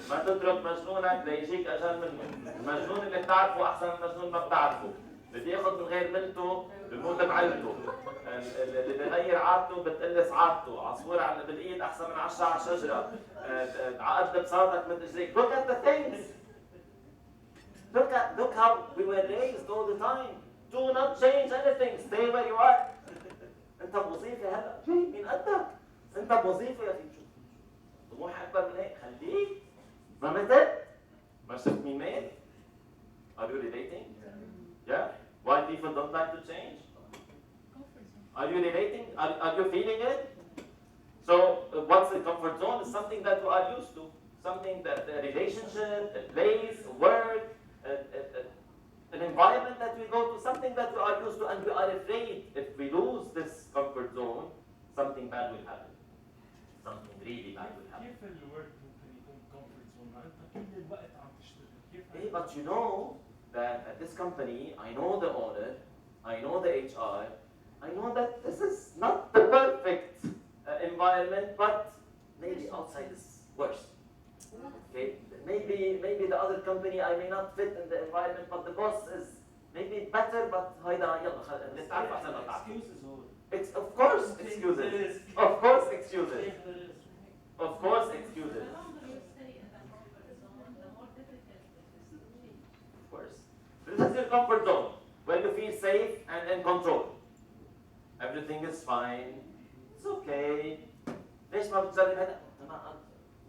ما تترك مجنونك ليجيك اجل منه. المجنون اللي بتعرفه احسن من المجنون ما بتعرفه. اللي بياخذ من غير ملته بموت بعيلته. اللي بغير عادته بتقل سعادته. عصفورة على بالايد احسن من 10 على الشجره. عقد بساطك من اجريك. Look at the things. Look how we were raised all the time. Do not change anything. Stay where you are. انت بوظيفه هلا جاي من قدك. انت بوظيفه يا اخي شو طموح اكبر من هيك خليك ما متت ما شفت مين مات. Are you relating? Yeah? Why people don't like to change? Are you relating? Are you feeling it? So what's the comfort zone? Is something that you are used to. Something that a relationship, a place, a work, an environment that we go to, something that we are used to, and we are afraid if we lose this comfort zone, something bad will happen. Something really bad will happen.
كيف الورك ممكن يكون comfort zone؟ ما انت كل الوقت عم تشتغل، كيف؟
Hey, but you know that at this company, I know the owner, I know the HR, I know that this is not the perfect environment, but maybe outside is worse. Okay, maybe the other company I may not fit in the environment, but the boss is maybe better. But هيدا يلا خلينا نتعرف أحسن ما تعرف. It's of course excuses. Of course excuses. Of course excuses. Of course. This is your comfort zone where you feel safe and in control. Everything is fine. It's okay. ليش ما بتجرب هذا؟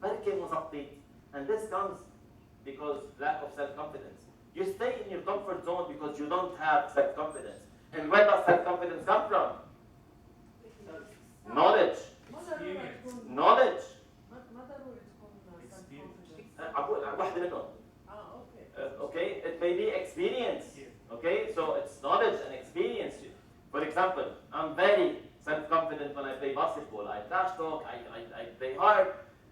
بركي مزبطيت. And this comes because lack of self-confidence. You stay in your comfort zone because you don't have self-confidence. And where does self-confidence come from? Knowledge. Knowledge. واحدة منهم. Okay, it may be experience. Okay, so it's knowledge and experience. For example, I'm very self-confident when I play basketball. I trash talk, I play hard.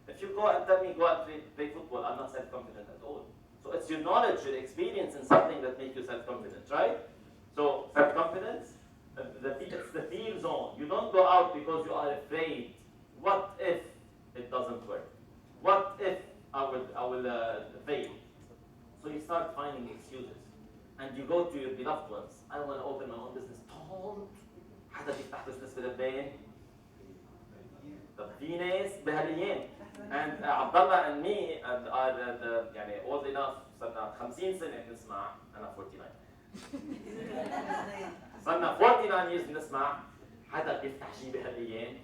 If you go and tell me go and play football, I'm not self-confident at all. So it's your knowledge, your experience in something that makes you self-confident, right? So self-confidence, it's the feel zone. You don't go out because you are afraid. What if it doesn't work? What if I will fail? So you start finding excuses. And you go to your beloved ones. I want to open my own business. Don't. حدا بيفتح business بلبنان. طب في ناس بهالايام. And عبد الله and me are يعني old enough صرنا 50 سنة بنسمع أنا 49. صرنا 49 years بنسمع حدا بيفتح شيء بهالايام.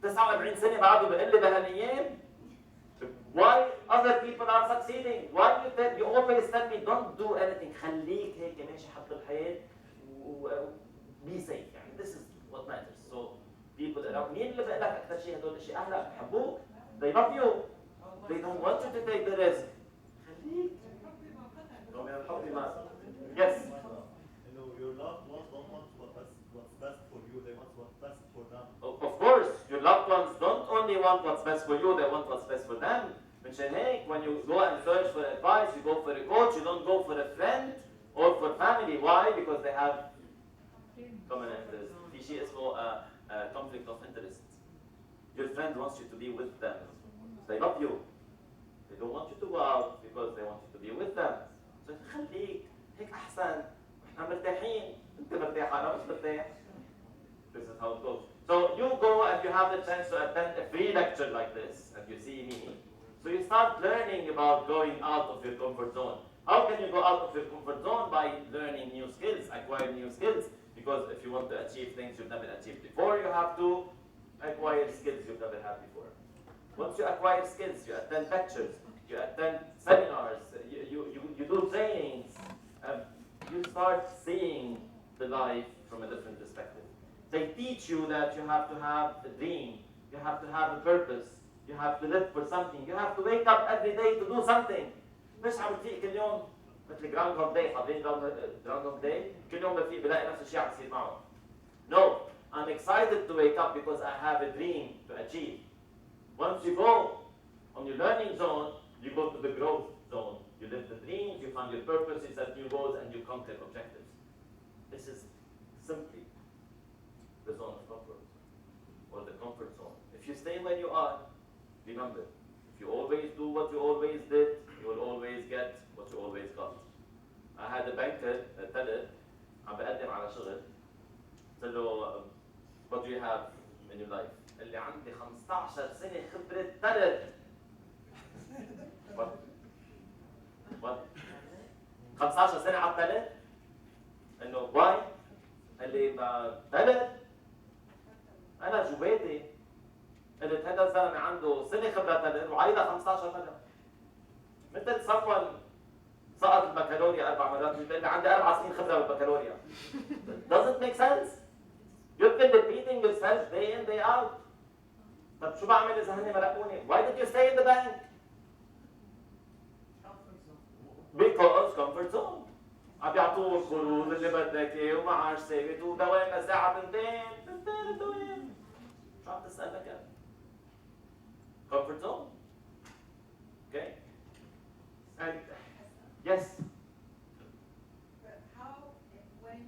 49 سنة بعده بقول لي بهالايام. Why other people are succeeding? Why you always tell me don't do anything. خليك هيك ماشي حط الحياة be safe. يعني this is what matters. So people around مين اللي بقول لك أكثر شيء هدول الشيء أهلك بحبوك. They love you. They don't want you to take the risk. خليك. Yes.
Your loved ones don't want what's best for you. They want what's best for them.
Of course, your loved ones don't only want what's best for you. They want what's best for them. منشان هيك when you go and search for advice, you go for a coach. You don't go for a friend or for family. Why? Because they have common interest. في شيء اسمه conflict of interest. Your friend wants you to be with them. They love you. They don't want you to go out because they want you to be with them. So خليك هيك أحسن. احنا مرتاحين، انت مرتاح انا مش مرتاح. This is how it goes. So you go and you have the chance to attend a free lecture like this, and you see me. So you start learning about going out of your comfort zone. How can you go out of your comfort zone? By learning new skills, acquiring new skills. Because if you want to achieve things you've never achieved before, you have to acquire skills you've never had before. Once you acquire skills, you attend lectures, you attend seminars, you do trainings, you start seeing the life from a different perspective. They teach you that you have to have a dream, you have to have a purpose, you have to live for something, you have to wake up every day to do something. مش عم تفيق كل يوم مثل جراوند هوك داي، حاطين جراوند هوك داي، كل يوم بفيق بلاقي نفس الشيء عم يصير معه. No, I'm excited to wake up because I have a dream to achieve. Once you go on your learning zone, you go to the growth zone. You live the dreams, you find your purpose, you set new goals, and you conquer objectives. This is simply the zone of comfort, or the comfort zone. If you stay where you are, remember, if you always do what you always did, you will always get what you always got. I had a banker, a teller, عم بقدم على شغل. قلت له what do you have in your life؟ قال لي عندي 15 سنة خبرة تلر. what 15 سنة على التلر؟ انه واي؟ قال لي تلر؟ انا جواتي قلت هذا الزلمة عنده سنة خبرة تلر وعايدة 15 مرة. مثل someone سقط البكالوريا 4 مرات بيقول لي عندي 4 سنين خبرة بالبكالوريا. Does it make sense؟ You've been repeating yourself day in, day out. طب شو بعمل إذا هني مرقوني؟ Why did you stay in the bank? Because comfort zone. عم بيعطوك قروض اللي بدك إياه ومعاش ثابت ودوام لساعة تنتين الدوام. شو عم تسألك أنا؟ Comfort zone. Okay? And yes.
But how and when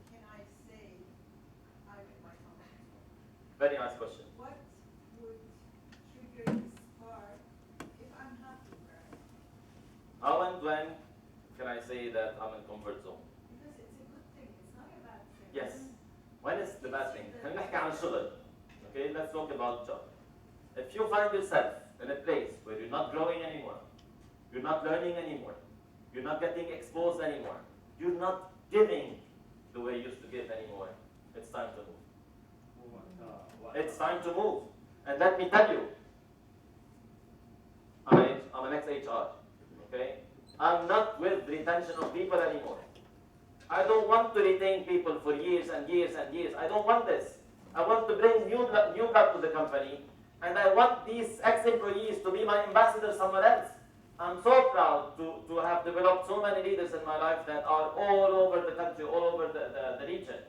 can I say I'm in my comfort zone?
Very nice question.
What would trigger the spark if I'm happy where I am?
How and when can I say that I'm in comfort zone?
Because it's a good thing, it's not a bad thing.
Yes. When is the bad thing? خلينا نحكي عن الشغل. Okay, let's talk about job. If you find yourself in a place where you're not growing anymore, you're not learning anymore, you're not getting exposed anymore, you're not giving the way you used to give anymore, it's time to move. It's time to move. And let me tell you, I'm an ex-HR, okay? I'm not with retention of people anymore. I don't want to retain people for years and years and years. I don't want this. I want to bring new blood to the company, and I want these ex-employees to be my ambassadors somewhere else. I'm so proud to have developed so many leaders in my life that are all over the country, all over the region.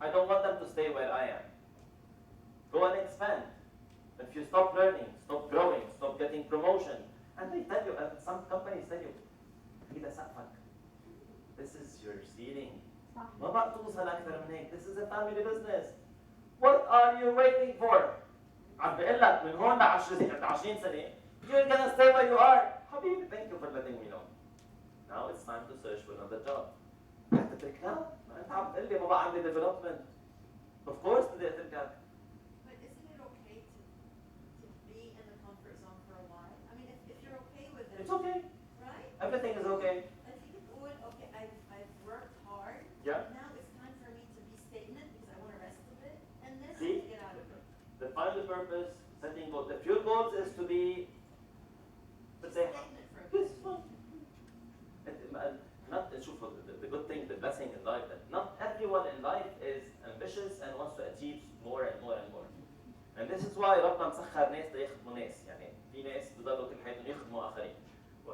I don't want them to stay where I am. Go and expand. If you stop learning, stop growing, stop getting promotion, and they tell you, and some companies tell you, إذا سقفك. This is your ceiling. ما بقى توصل أكثر من هيك. This is a family business. What are you waiting for? عم بقول لك من هون ل 20 سنة, you're gonna stay where you are. حبيبي, thank you for letting me know. Now it's time to search for another job. هتتركها؟ ما أنت عم تقول لي ما بقى عندي development. Of course بدي أتركها.
But isn't it okay to be in the comfort zone for a while? I mean, if you're okay with it,
It's okay.
right?
Everything is okay.
I think it's all okay. I've worked hard.
Yeah.
Now it's time for me to be stagnant because I want to rest a bit, and then I
See?
can get out of it.
Define the purpose, setting goals. If your goals is to be, let's say,
Stagnant for a
this
bit.
one. Not the good thing, the blessing in life, that not everyone in life is ambitious and wants to achieve more and more and more. And this is why ربنا مسخر ناس ليخدموا ناس. يعني في ناس بضلوا كل حياتهم يخدموا آخرين.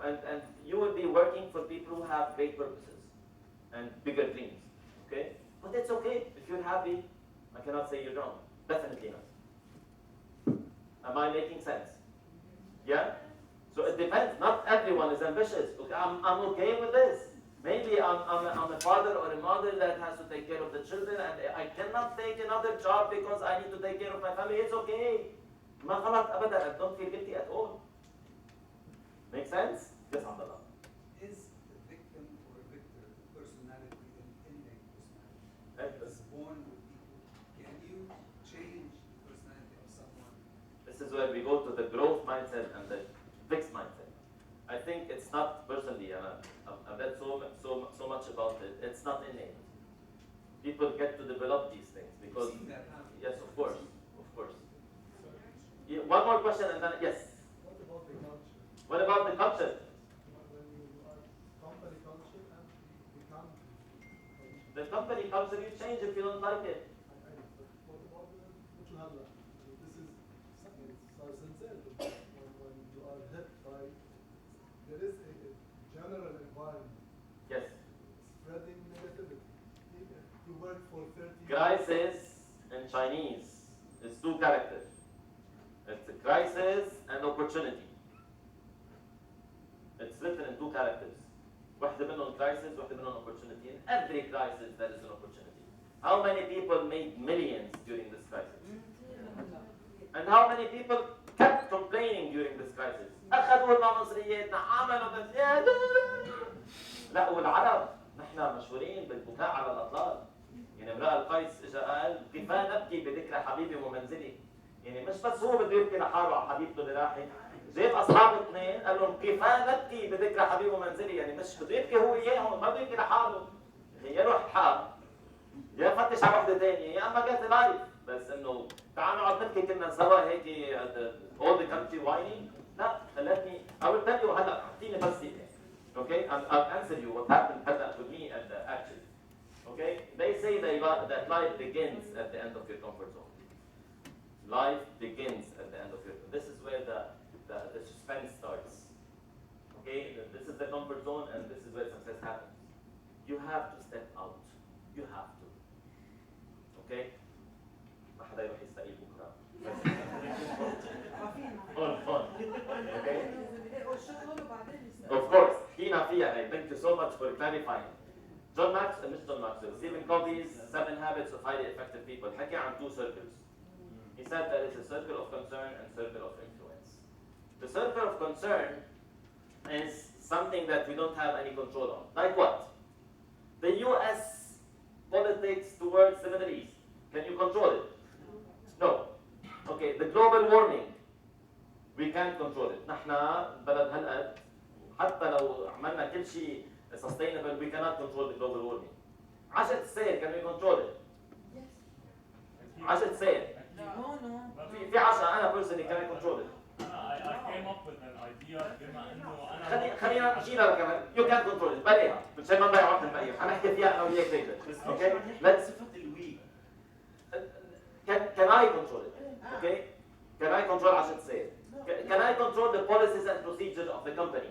And you will be working for people who have great purposes and bigger dreams. Okay? But it's okay if you're happy. I cannot say you're wrong. Definitely not. Am I making sense? Yeah? So it depends. Not everyone is ambitious. Okay, I'm okay with this. Maybe I'm a father or a mother that has to take care of the children and I cannot take another job because I need to take care of my family. It's okay. ما غلط أبدا. I don't feel guilty at all. Make sense? Yes, Abdullah.
Is the victim or victor personality
mindset and the fixed mindset. I think it's not personally, and I've read so much about it. It's not innate. People get to develop these things because yes, of course. Yeah, one more question and then yes.
What about the culture?
What about the culture?
When you are company culture and the country culture.
The company culture you change if you don't like it.
What about مثل هلا? This is صار زلزال when you are hit by there is a general environment.
Yes.
Spreading negativity. You work for 30 years.
Crisis in Chinese is two characters. It's a crisis and opportunity. It's written in two characters. واحدة منهم crisis, واحدة منهم opportunity. In every crisis there is an opportunity. How many people made millions during this crisis? And how many people kept complaining during this crisis? أخذوا لنا مصرياتنا، عملوا بزيادة. لا والعرب نحن مشهورين بالبكاء على الأطلال. يعني امرأة القيس اجى قال كفاية نبكي بذكرى حبيبي ومنزلي. يعني مش بس هو بده يبكي لحاله على حبيبته اللي راحت، جاب اصحابه اثنين قال لهم كفايه نبكي بذكرى حبيبه ومنزلي، يعني مش بده يبكي هو اياهم، ما بده يبكي لحاله. يا روح الحال يا فتش على وحده ثانيه يا اما جات لايف، بس انه تعالوا نقعد نبكي كلنا سوا هيك all the country whining. لا خلتني I will tell you هلا اعطيني بس okay I'll answer you what happened هلا with me and the action. Okay, they say that life begins at the end of your comfort zone. Life begins at the end of your. This is where the suspense starts. Okay, this is the comfort zone, and this is where success happens. You have to step out. You have to. Okay. ما حدا يروح يستقيل بكره. Fun. Okay. Of course. فينا فيها. Thank you so much for clarifying. John Maxwell, Stephen Covey's 7 Habits of Highly Effective People. حكي عن 2 circles. He said there is a circle of concern and circle of influence. The circle of concern is something that we don't have any control on. Like what? The US politics towards the Middle East. Can you control it? No. Okay, the global warming. We can't control it. نحن بلد هالقد حتى لو عملنا كل شيء sustainable, we cannot control the global warming. عشرة السير, can we control it? عشرة السير. في 10 أنا personally can I control it?
I came up with an idea بما إنه أنا
خلينا نشيلها كمان. You can't control it. بلاها. مشان ما نضيع وقت الباقيين. حنحكي فيها أنا وياك later. Okay? Let's. Can I control it? Okay? Can I control عشرة السير? Can I control the policies and procedures of the company?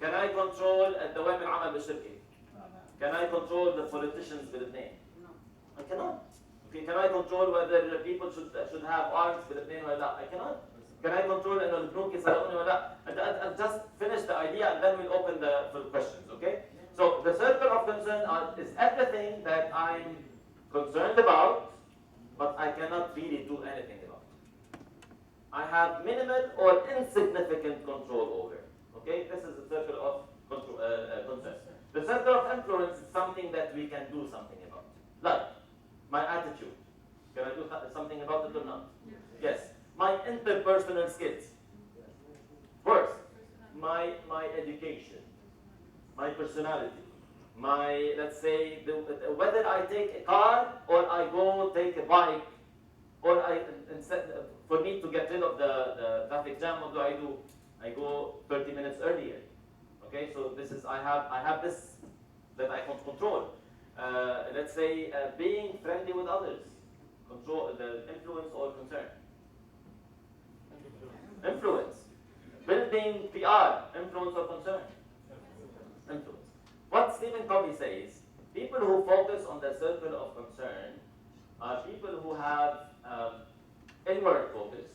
Can I control دوام العمل بالشركة؟ Can I control the politicians بلبنان؟ I cannot. Okay, can I control whether people should have arms بلبنان ولا لا؟ I cannot. Can I control إنه البنوك يسرقوني ولا لا؟ I'll just finish the idea and then we'll open for questions. Okay? So the circle of concern is everything that I'm concerned about, but I cannot really do anything about. I have minimal or insignificant control over. Okay, this is the circle of concern. The circle of influence is something that we can do something about. Like my attitude. Can I do something about it or not? Yes. My interpersonal skills. First, my education, my personality, let's say whether I take a car or I go take a bike, or for me to get rid of the traffic jam, what do? I go 30 minutes earlier. Okay, so this is I have this that I can control. Let's say being friendly with others, control the influence or concern. Influence, building PR, influence or concern. Influence. What Stephen Covey says: people who focus on the circle of concern are people who have inward focus,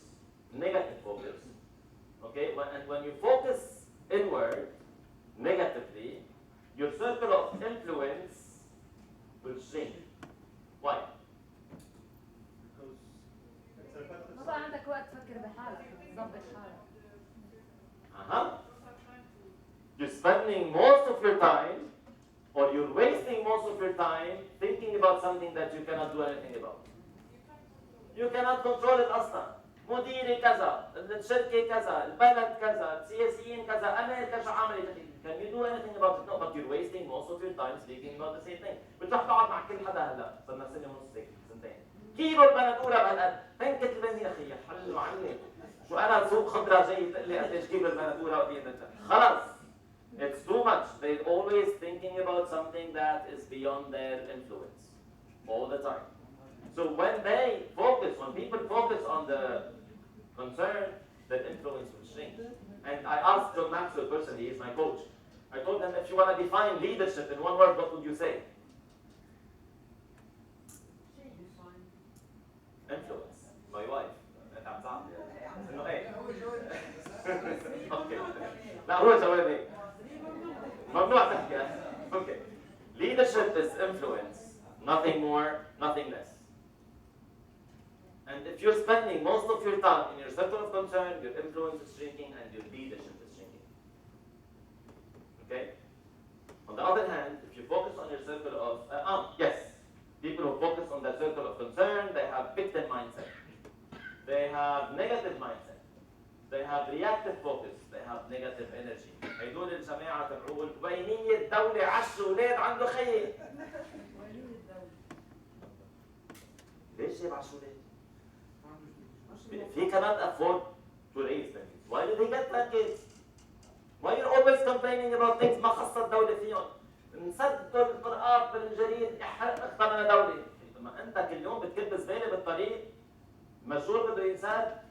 negative focus. Okay, and when you focus inward negatively, your circle of influence will shrink. Why?
ما بقى عندك وقت تفكر بحالك، تظبط حالك.
You're spending most of your time, or you're wasting most of your time thinking about something that you cannot do anything about. You cannot control it أصلا. مديري كذا، الشركة كذا، البلد كذا، السياسيين كذا، أنا كذا عامل كذا. Can you do anything about it? No, but you're wasting most of your time speaking about the same thing. بتروح تقعد مع كل حدا هلا، صرنا سنة ونص هيك سنتين. كيلو البندورة بهالقد، فين كتبني يا أخي؟ حلوا عني. شو أنا سوق خضرة جاي تقول لي قديش كيلو البندورة وقديش خلص. It's too much. They're always thinking about something that is beyond their influence all the time. So when people focus on the concern, that influence will shrink. And I asked John Maxwell personally, he's my coach. I told him, if you want to define leadership in one word, what would you say? Influence. My wife. No, hey. Okay. لا هو جوابي. ممنوع تحكي. Okay. Leadership is influence. Nothing more, nothing less. And if you're spending most of your time in your circle of concern, your influence is shrinking and your leadership is shrinking. Okay? On the other hand, if you focus on your circle of, yes, people who focus on their circle of concern, they have victim mindset. They have negative mindset. They have reactive focus. They have negative energy. هيدول الجماعة تبعوا وينية الدولة عش ولاد عنده خيل. ليش جايب عش ولاد؟ He cannot afford to raise them. Why did he get that kids? Why are you always complaining about things ما خص الدولة فيهم؟ نسدوا القرآن بالجريد يحرق اخترنا دولة. ما أنت كل يوم بتكب زبالة بالطريق مشهور بده ينسد.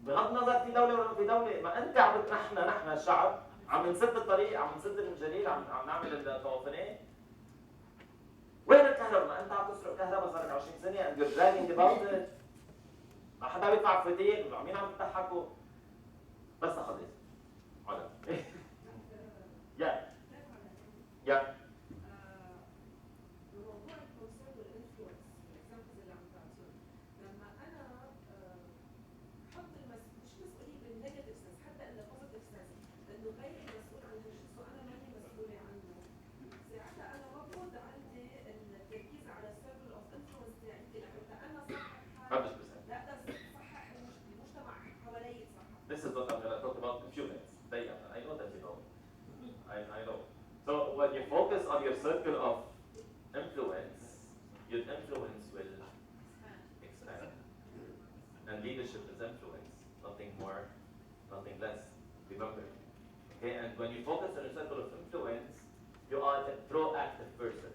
بغض النظر في دولة ولا في دولة، ما أنت نحن الشعب عم نسد الطريق، عم نسد الجليل، عم نعمل الطوفانات. وين الكهرباء؟ ما أنت عم تسرق كهرباء صار لك 20 سنة and you're bragging about it. ما حدا بيدفع فتيل، مين عم تضحكوا؟ بس أخلص. على. يا.
موضوع الكونسيرن والانفلونس الاكزامبلز اللي عم تعطيهم لما انا احط مش مسؤوليه بالنيجاتيف سنس حتى ان البوزيتيف سنس انه غيري مسؤول عن هالشيء وانا ماني مسؤوله عنه ساعتها انا مفروض عندي التركيز على السيركل اوف انفلونس تاعتي لحتى انا صحح حالي لا اقدر صحح المجتمع حوالي صحح.
This is what I'm going to talk about in a few minutes. I know that you know. I know. So when you focus on your circle of influence, your influence will expand. And leadership is influence, nothing more, nothing less. Remember. Okay, and when you focus on your circle of influence, you are a proactive person.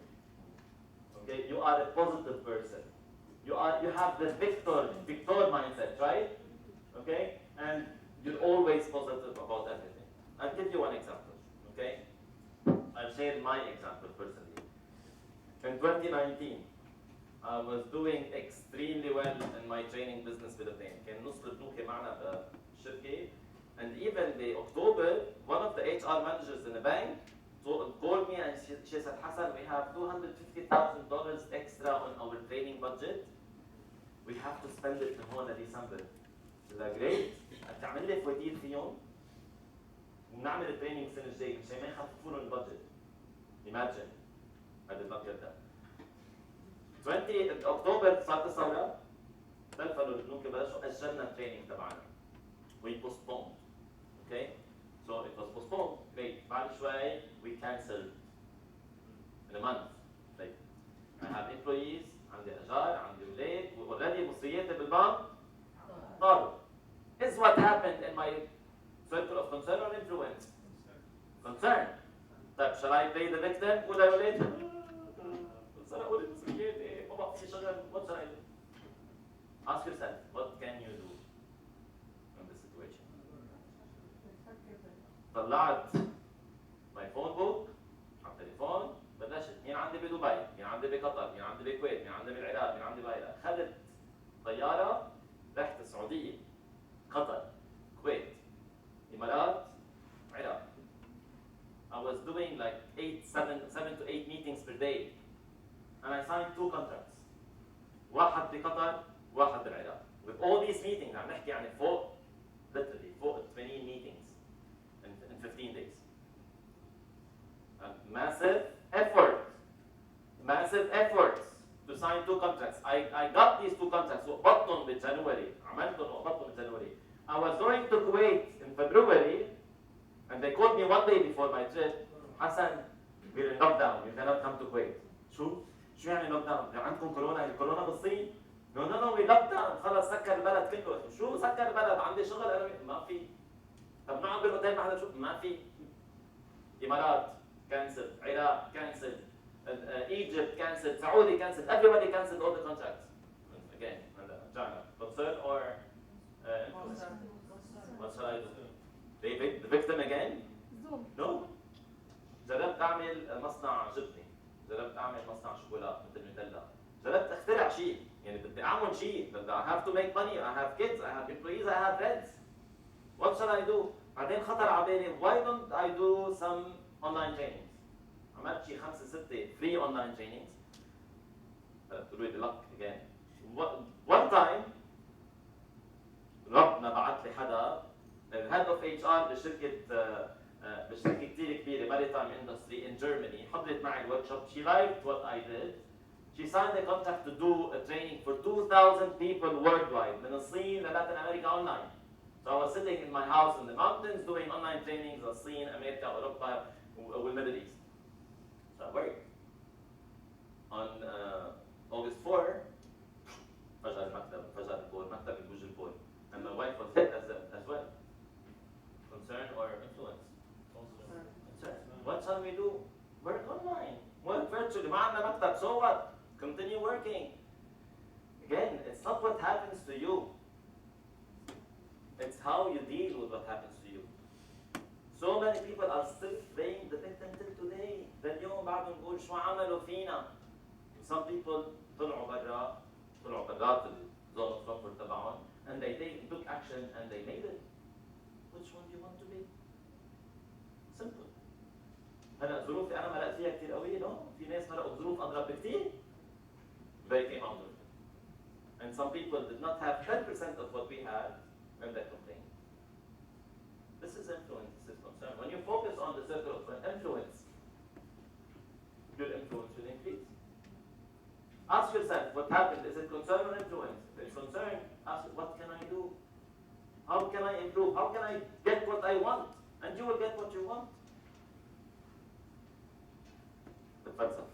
Okay, you are a positive person. You have the victor mindset, right? Okay, and you're always positive about everything. I'll give you one example. Okay, I'll share my example personally. In 2019, I was doing extremely well in my training business بلبنان. كان نص البنوك معنا بالشركة. And even the October, one of the HR managers in the bank called me and she said, Hassan, we have $250,000 extra on our training budget. We have to spend it in هون December. قلت لها great. تعمل لي فواتير فيهم ونعمل التريننج السنة الجاية مشان ما يخففوا لهم البادجت. Imagine. I did not get that. 20 أكتوبر صارت الثورة. تلفنوا البنوك بلشوا أجلنا التريننج تبعنا. We postponed. Okay? So it was postponed. Great. بعد شوي we canceled in a month. Like I have employees, عندي أجار, عندي أولاد, already مصرياتي بالبنك طاروا. Is what happened in my circle of concern or influence? Concern. طيب shall I play the victim ولا ولاد؟ سرقوا لي مصرياتي ما بقى في شغل. What shall I do? Ask yourself, what can you do in this situation? طلعت my phone book على التليفون بلشت مين عندي بدبي، مين عندي بقطر، مين عندي بالكويت، مين عندي بالعراق، مين عندي بالعراق. خذت طيارة رحت السعودية، قطر، كويت، إمارات، عراق. I was doing like 7 to 8 meetings per day. And I signed 2 contracts. واحد بقطر، واحد بالعراق. With all these meetings, عم نحكي يعني فوق literally فوق 20 meetings in 15 days. And massive efforts to sign 2 contracts. I got these 2 contracts وقبضتهم بجانوري. عملتهم وقبضتهم بجانوري. I was going to Kuwait in February and they called me one day before my trip. Hassan, we're in lockdown. You cannot come to Kuwait. شو يعني لوك داون؟ عندكم كورونا؟ الكورونا بالصين؟ نو وي لوك داون، خلص سكر البلد كله. شو سكر البلد؟ عندي شغل انا ما في. طب نقعد بالاوتيل ما حدا شو؟ ما في. امارات كانسل، عراق كانسل، Egypt cancelled, Saudi cancelled, everybody cancelled all the contracts. Again, China. Concern or influence? What shall I do? The victim again? No. جربت أعمل مصنع جبنة، جربت أعمل مصنع شوكولا مثل نوتيلا، جربت أخترع شيء، يعني بدي أعمل شيء، I have to make money, I have kids, I have employees, I have rents. What shall I do? بعدين خطر على بالي, why don't I do some online trainings? عملت شي 5-6 free online trainings. With luck again. One time ربنا بعت لي حدا head of HR بشركة كتير كبيرة maritime industry in Germany. حضرت معي الوركشوب. She liked what I did. She signed a contract to do a training for 2,000 people worldwide من الصين للاتين أمريكا online. So I was sitting in my house in the mountains doing online trainings الصين, أمريكا, أوروبا والميدل إيست. So I worked. On August 4, فجر المكتب, فجر البول, مكتب يبوج البول. And my wife was hit as well. Concern or influence? Concern. What shall we do? Work online. Work virtually. ما عندنا مكتب. So what? Continue working. Again, it's not what happens to you. It's how you deal with what happens to you. So many people are still playing the victim till today. لليوم بعدهم نقول شو عملوا فينا. Some people طلعوا برات الزون اوف كومفورت تبعهم and they took action and they made it. Which one do you want to be? Simple. هلا ظروفي انا مرقت فيها كثير قويه. No, في ناس مرقوا بظروف اضرب بكثير. They came out of it. And some people did not have 10% of what we had when they complained. This is influence, this is concern. When you focus on the circle of influence, your influence will increase. Ask yourself, what happened? Is it concern or influence? If it's concern, ask, what can I do? How can I improve? How can I get what I want? And you will get what you want. بتفلسف.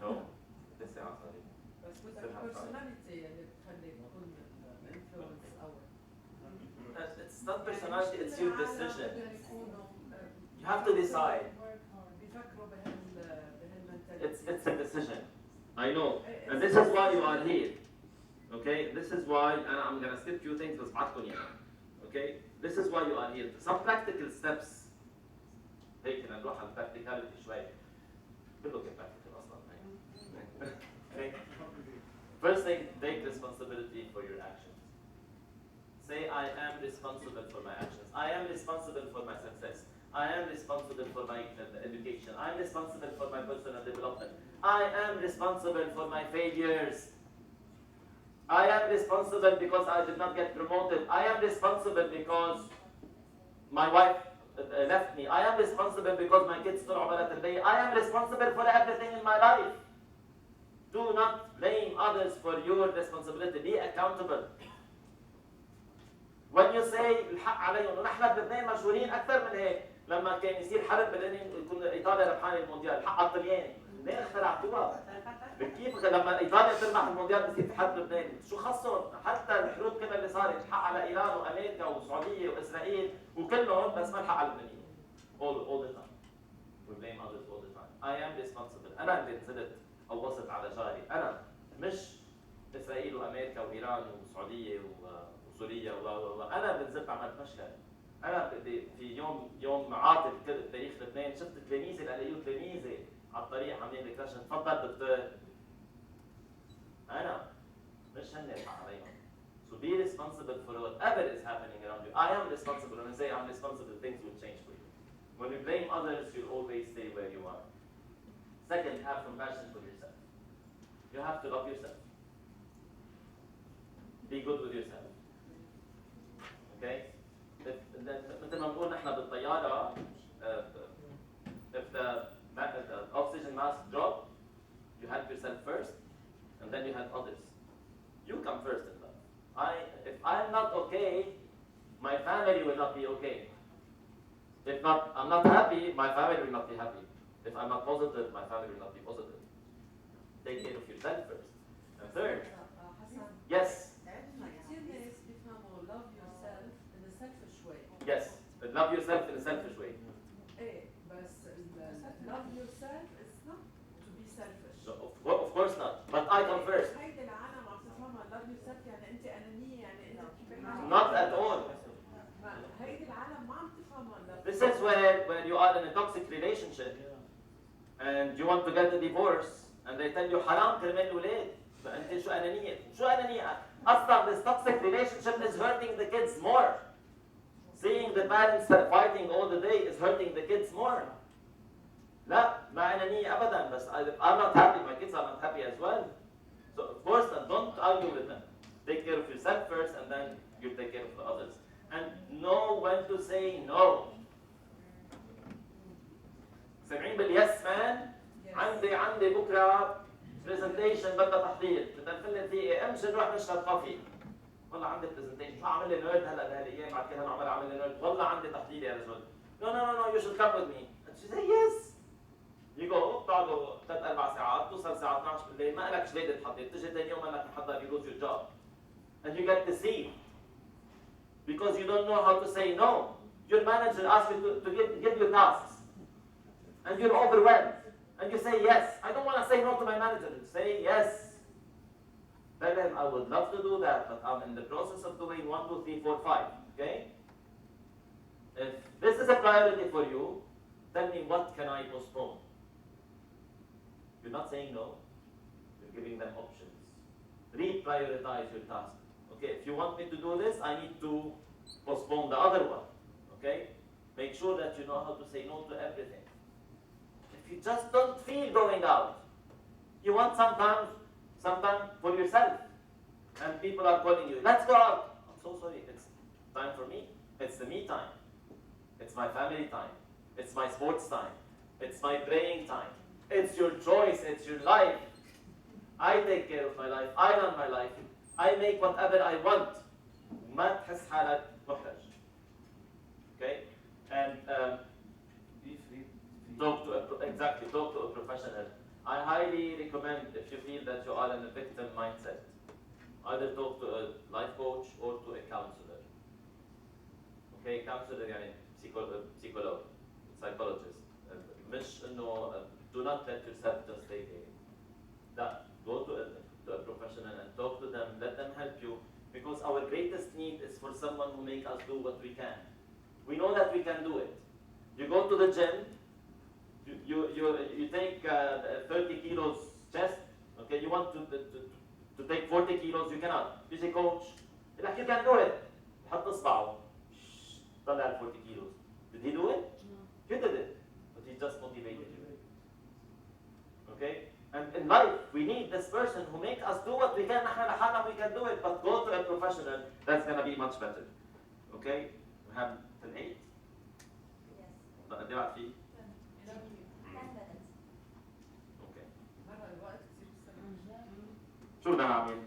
No. لسه عصري.
بس بدك personality اللي بتخلي تكون influence أو.
It's not personality, it's your decision. You have to decide. It's a decision. I know. And this is why you are here. Okay? This is why, and I'm going to skip few things بس بعدكم يعني. Okay? This is why you are here. Some practical steps. هيك نروح على practicality شوي. كله كيف practical أصلاً. Okay? First thing, take responsibility for your actions. Say, I am responsible for my actions. I am responsible for my success. I am responsible for my education. I am responsible for my personal development. I am responsible for my failures. I am responsible because I did not get promoted. I am responsible because my wife left me. I am responsible because my kids طلعوا برا البيت. I am responsible for everything in my life. Do not blame others for your responsibility. Be accountable. When you say الحق عليهم, ونحن بلبنان مشهورين أكثر من هيك. لما كان يصير حرب يكون إيطاليا ربحانة المونديال، الحق على الطليان. ليه اخترعتوها؟ كيف لما إيطاليا تربح المونديال بصير في حرب لبنان؟ شو خصهم؟ حتى الحروب كلها اللي صارت الحق على إيران وأمريكا والسعودية وإسرائيل وكلهم بس ما الحق على اللبنانيين. All the time. We blame others all the time. I am responsible. أنا اللي نزلت أوصت على جاري. أنا مش إسرائيل وأمريكا وإيران والسعودية وسوريا أنا اللي نزلت عملت مشكل. أنا في يوم عاطل تاريخ لبنان شفت تلاميذي القليل تلاميذي على الطريق عاملين لي كراشن. تفضل دكتور. أنا مش هن الحق عليهم. So be responsible for whatever is happening around you. I am responsible. When I say I'm responsible, things will change for you. When you blame others, you'll always stay where you are. Second, have compassion for yourself. You have to love yourself. Be good with yourself. Okay? مثل ما نقول نحن بالطيارة if the oxygen mask drop You help yourself first, and then you help others. You come first in life. If I'm not okay, my family will not be okay. If not, I'm not happy, my family will not be happy. If I'm not positive, my family will not be positive. Take care of yourself first. And third,
Hassan,
yes,
كثير ناس بيفهموا love yourself in a selfish way.
yes, love yourself in a selfish way.
ايه بس love yourself is not to be selfish.
So, of course not, but I come first.
هيدي العالم عم تفهمها love yourself يعني انت انانية يعني انت كيف حالك.
Not at all.
هيدي العالم ما عم تفهمها love.
This is where you are in a toxic relationship and you want to get a divorce and they tell you حرام كرمال الولاد. فأنت شو أنانية؟ شو أنانية؟ أصلاً this toxic relationship is hurting the kids more. Seeing the parents fighting all the day is hurting the kids more. لا ما أنانية أبداً بس I'm not happy, my kids are not happy as well. So of course don't argue with them. Take care of yourself first and then you take care of the others. And know when to say no. سامعين باليس مان؟ عندي بكرة presentation بدها تحضير، بدنا نفل فيه امشي نروح نشرب كافي. والله عندي presentation، شو عامل لي نيرد هلا بهالايام بعد كده انا عامل لي نيرد، والله عندي تحضير يا رجل. No, you should come with me. And she said yes. You go بتقعدوا 3-4 ساعات، توصل الساعة 12 بالليل، ما لك جليدة تحضير، تجي ثاني يوم انك محضر you lose your job. And you get deceived. Because you don't know how to say no. Your manager asks you to give you tasks. And you're overwhelmed. And you say yes. I don't want to say no to my manager. Say yes. Tell him I would love to do that, but I'm in the process of doing 1, 2, 3, 4, 5. Okay? If this is a priority for you, tell me what can I postpone. You're not saying no. You're giving them options. Reprioritize your task. Okay, if you want me to do this, I need to postpone the other one. Okay? Make sure that you know how to say no to everything. If you just don't feel going out, you want sometimes for yourself, and people are calling you, let's go out. I'm so sorry, it's time for me. It's the me time. It's my family time. It's my sports time. It's my praying time. It's your choice, it's your life. I take care of my life, I run my life. I make whatever I want. ما تحس حالك محرج. Okay? And talk to a professional. I highly recommend if you feel that you are in a victim mindset, either talk to a life coach or to a counselor. Okay, counselor يعني psychologist. مش إنه do not let yourself just take it. لا, go to a professional and talk to them, let them help you, because our greatest need is for someone who make us do what we can. We know that we can do it. You go to the gym, you take 30 kilos chest, okay, you want to take 40 kilos, you cannot. You say, coach, like, you can do it. حط إصبعه, طلع 40 kilos. Did he do it? No. You did it, but he just motivated you. Okay? And in life, we need this person who make us do what we can. We can do it, but go to a professional. That's going to be much better. Okay? We have an 8.
Yes.
But قد ايه بعد فيه؟
10 minutes.
Okay.
مرة الوقت كثير بسرعة.
شو بدنا نعمل؟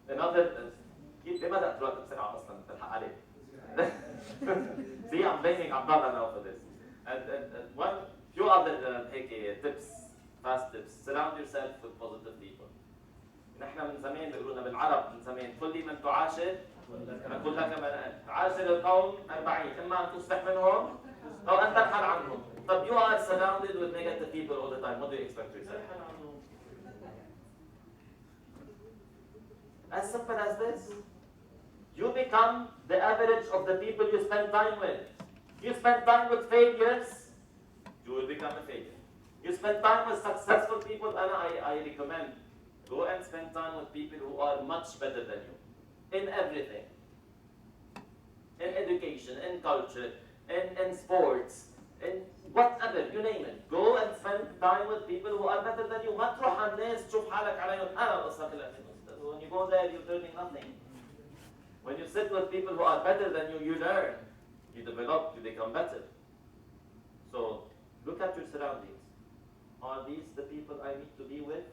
Another ليه ما بدأت الوقت بسرعة أصلا؟ بتلحق عليه. See, I'm blaming Abdullah now for this. And one few other tips. Fast tips. Surround yourself with positive people. نحن من زمان بيقولوا لنا بالعرب من زمان كل من تعاشر أقول لك من عاشر القوم 40 إما أن تصبح منهم أو أن ترحل عنهم. But you are surrounded with negative people all the time. What do you expect yourself? As simple as this. You become the average of the people you spend time with. You spend time with failures, you will become a failure. You spend time with successful people, and I recommend go and spend time with people who are much better than you in everything. In education, in culture, in sports, in whatever, you name it. Go and spend time with people who are better than you. ما تروح على الناس تشوف حالك عليهم. أنا القصة كلها when you go there, you're learning nothing. When you sit with people who are better than you, you learn. You develop, you become better. So look at your surroundings. Are these the people I need to be with?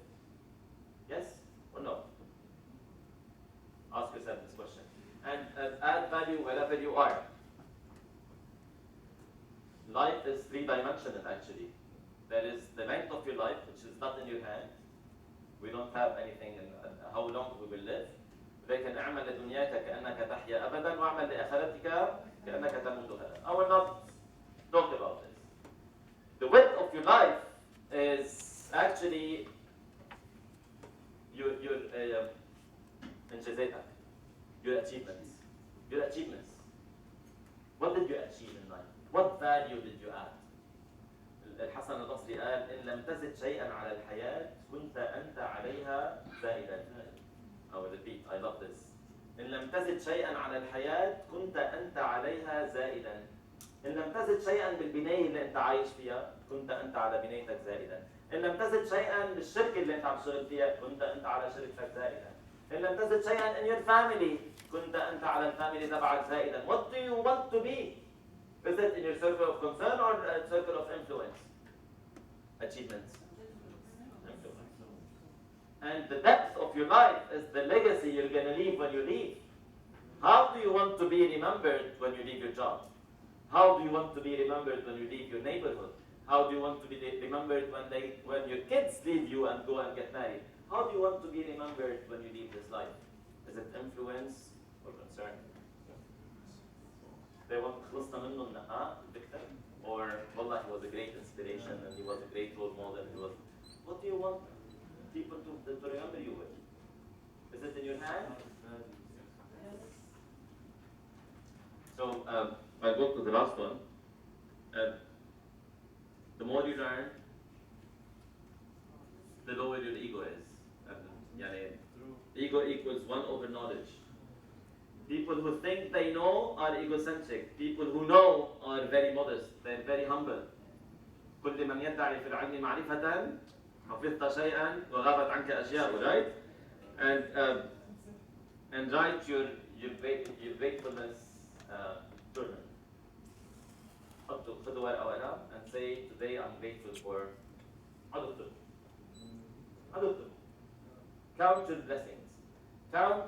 Yes or no? Ask yourself this question. And add value wherever you are. Life is three-dimensional actually. There is the length of your life, which is not in your hand. We don't have anything in how long we will live. لكن اعمل لدنياك كأنك تحيا أبدا واعمل لآخرتك كأنك تموت غدا. I will not talk about this. The width of your life is actually your إنجازاتك, your achievements. Your achievements. What did you achieve in life? What value did you add? الحسن البصري قال إن لم تزد شيئا على الحياة كنت أنت عليها زائدا. I will repeat, I love this. إن لم تزد شيئا على الحياة كنت أنت عليها زائدا. إن لم تزد شيئا بالبناية اللي أنت عايش فيها كنت أنت على بنايتك زائدا. إن لم تزد شيئا بالشركة اللي أنت عم تشتغل فيها كنت أنت على شركتك زائدا. إن لم تزد شيئا in your family كنت أنت على الفاميلي تبعك زائدا. What do you want to be? Is it in your circle of concern or a circle of influence? Achievements. Influence. And the depth of your life is the legacy you're going to leave when you leave. How do you want to be remembered when you leave your job? How do you want to be remembered when you leave your neighborhood? How do you want to be remembered when your kids leave you and go and get married? How do you want to be remembered when you leave this life? Is it influence or concern? They want خلصنا منه النقاء Victor, or والله he was a great inspiration and he was a great role model. He was. What do you want people to remember you with? Is it in your hand? So I'll go to the last one. The more you learn, the lower your ego is. يعني ego equals 1 over knowledge. People who think they know are egocentric. People who know are very modest. They're very humble. كل من يدعي في العلم معرفة حفظت شيئا وغابت عنك أشياء, right? And write your gratefulness journal. خدوا ورقة وقلم and say today I'm grateful for adulthood. Adulthood. Count your blessings. Count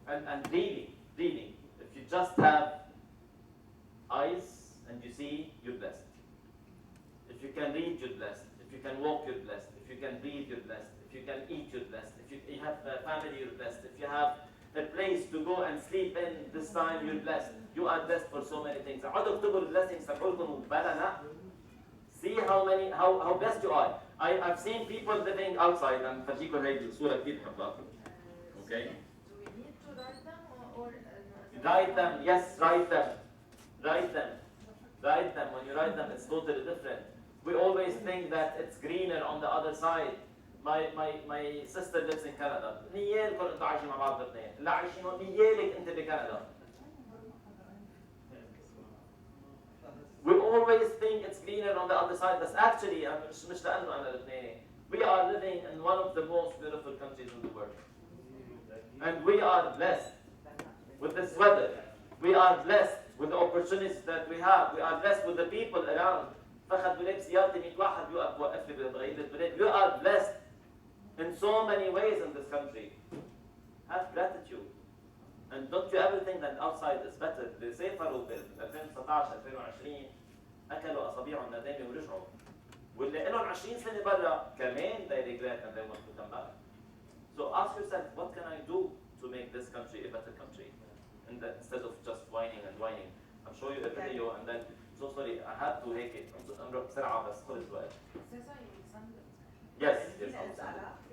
and reading. If you just have eyes and you see, you're blessed. If you can read, you're blessed. If you can walk, you're blessed. If you can breathe, you're blessed. If you can eat, you're blessed. If you have a family, you're blessed. If you have a place to go and sleep in this time, you're blessed. You are blessed for so many things. عدوا اكتبوا blessings تبعولكم وبلنا. See how blessed you are. I've seen people living outside and فرجيكم هيدي الصورة كثير بحبها. Okay.
Do we need to write them or
Write them, yes, write them. Write them. Write them. When you write them, it's totally different. We always think that it's greener on the other side. My sister lives in Canada. نيالكم انتوا عايشين مع بعض باثنين. اللي عايشين هون نيالك انت بكندا. We always think it's greener on the other side. That's actually مش لأنه أنا لبناني. We are living in one of the most beautiful countries in the world. And we are blessed with this weather. We are blessed with the opportunities that we have. We are blessed with the people around. فخد ولاد سيارتي 100 واحد يوقف وقف لي بغير البلاد. You are blessed in so many ways in this country. Have gratitude. And don't you ever think that outside is better. اللي سافروا ب 2019 2020 أكلوا أصابيعهم ندامة ورجعوا. واللي لهم 20 سنة برا كمان they regret and they want to come back. So ask yourself, what can I do to make this country a better country? Instead of just whining and whining. I'll show you a video and then, so sorry, I had to هيك أمرق بسرعة بس خلص الوقت. Yes, yes.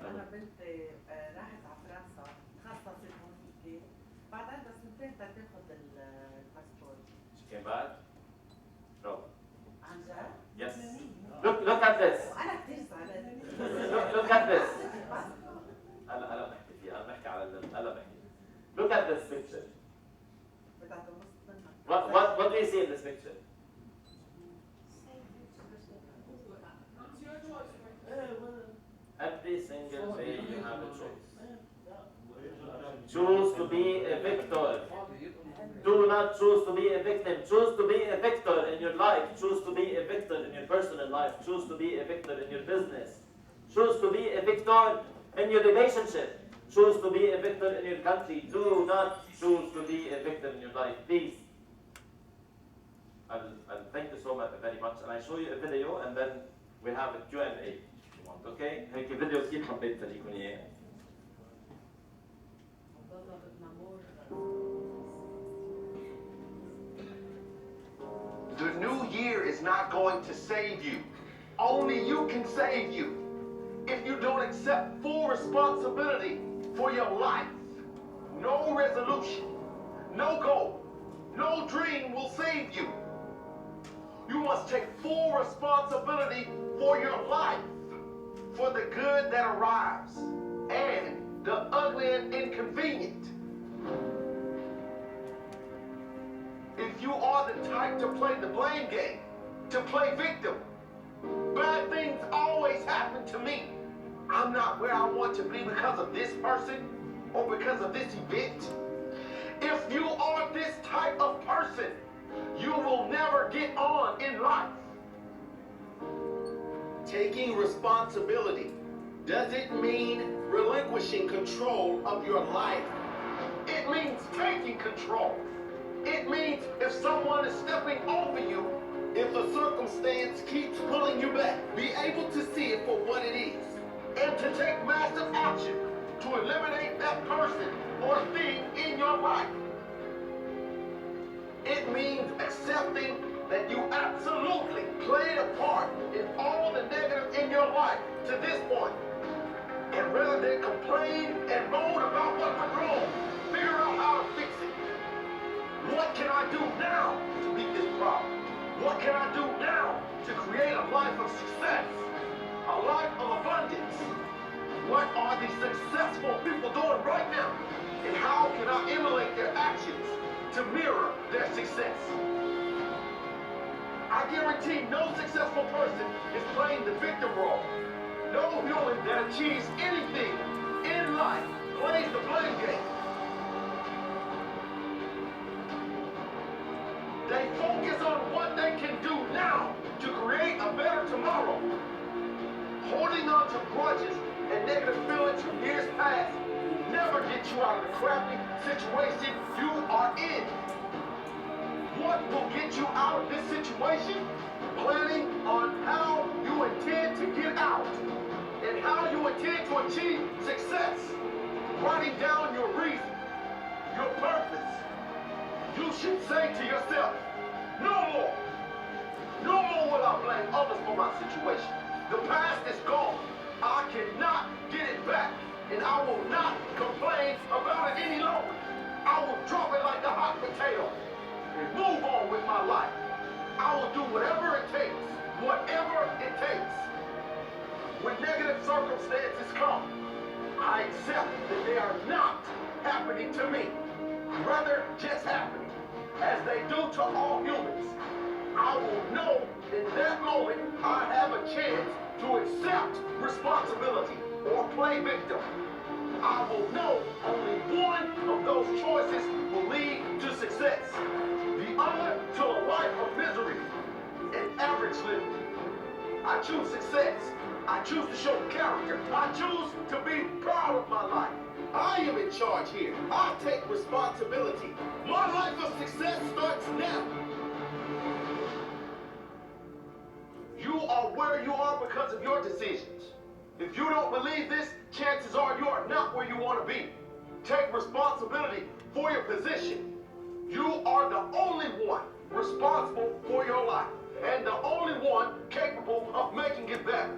أنا بنتي راحت على فرنسا تخصصت هونيك بعدين بس سنتين تاخذ الباسبور.
She came back. No.
عن جد؟
Yes. Look at this.
وأنا كثير زعلانة.
Look at this. هلا بحكي فيها، أنا بحكي على هلا بحكي. Look at this picture. What do you see in this picture? Every single day you have a choice. Choose to be a victor. Do not choose to be a victim. Choose to be a victor in your life. Choose to be a victor in your personal life. Choose to be a victor in your business. Choose to be a victor in your relationship. Choose to be a victor in your country. Do not choose to be a victim in your life, please. I'll thank you so much very much, and I show you a video, and then we have a Q&A if you want. Okay? هيك فيديو كثير حبيت فرجيكم اياه.
The new year is not going to save you. Only you can save you. If you don't accept full responsibility for your life, no resolution, no goal, no dream will save you. You must take full responsibility for your life, for the good that arrives, and the ugly and inconvenient. If you are the type to play the blame game, to play victim, bad things always happen to me. I'm not where I want to be because of this person or because of this event. If you are this type of person, you will never get on in life. Taking responsibility doesn't mean relinquishing control of your life. It means taking control. It means if someone is stepping over you, if a circumstance keeps pulling you back, be able to see it for what it is, and to take massive action to eliminate that person or thing in your life. It means accepting that you absolutely played a part in all the negative in your life to this point. And rather than complain and moan about what went wrong, figure out how to fix it. What can I do now to beat this problem? What can I do now to create a life of success? A life of abundance? What are the successful people doing right now? And how can I emulate their actions to mirror their success? I guarantee no successful person is playing the victim role. No human that achieves anything in life plays the blame game. They focus on what they can do now to create a better tomorrow. Holding on to grudges and negative feelings from years past will never get you out of the crappy situation you are in. What will get you out of this situation? Planning on how you intend to get out and how you intend to achieve success. Writing down your reason, your purpose. You should say to yourself, no more. No more will I blame others for my situation. The past is gone. I cannot get it back. And I will not complain about it any longer. I will drop it like a hot potato and move on with my life. I will do whatever it takes. Whatever it takes. When negative circumstances come, I accept that they are not happening to me. Rather, just happening. As they do to all humans. I will know in that moment I have a chance to accept responsibility or play victim. I will know only one of those choices will lead to success. The other to a life of misery and average living. I choose success. I choose to show character. I choose to be proud of my life. I am in charge here. I take responsibility. My life of success starts now. You are where you are because of your decisions. If you don't believe this, chances are you are not where you want to be. Take responsibility for your position. You are the only one responsible for your life and the only one capable of making it better.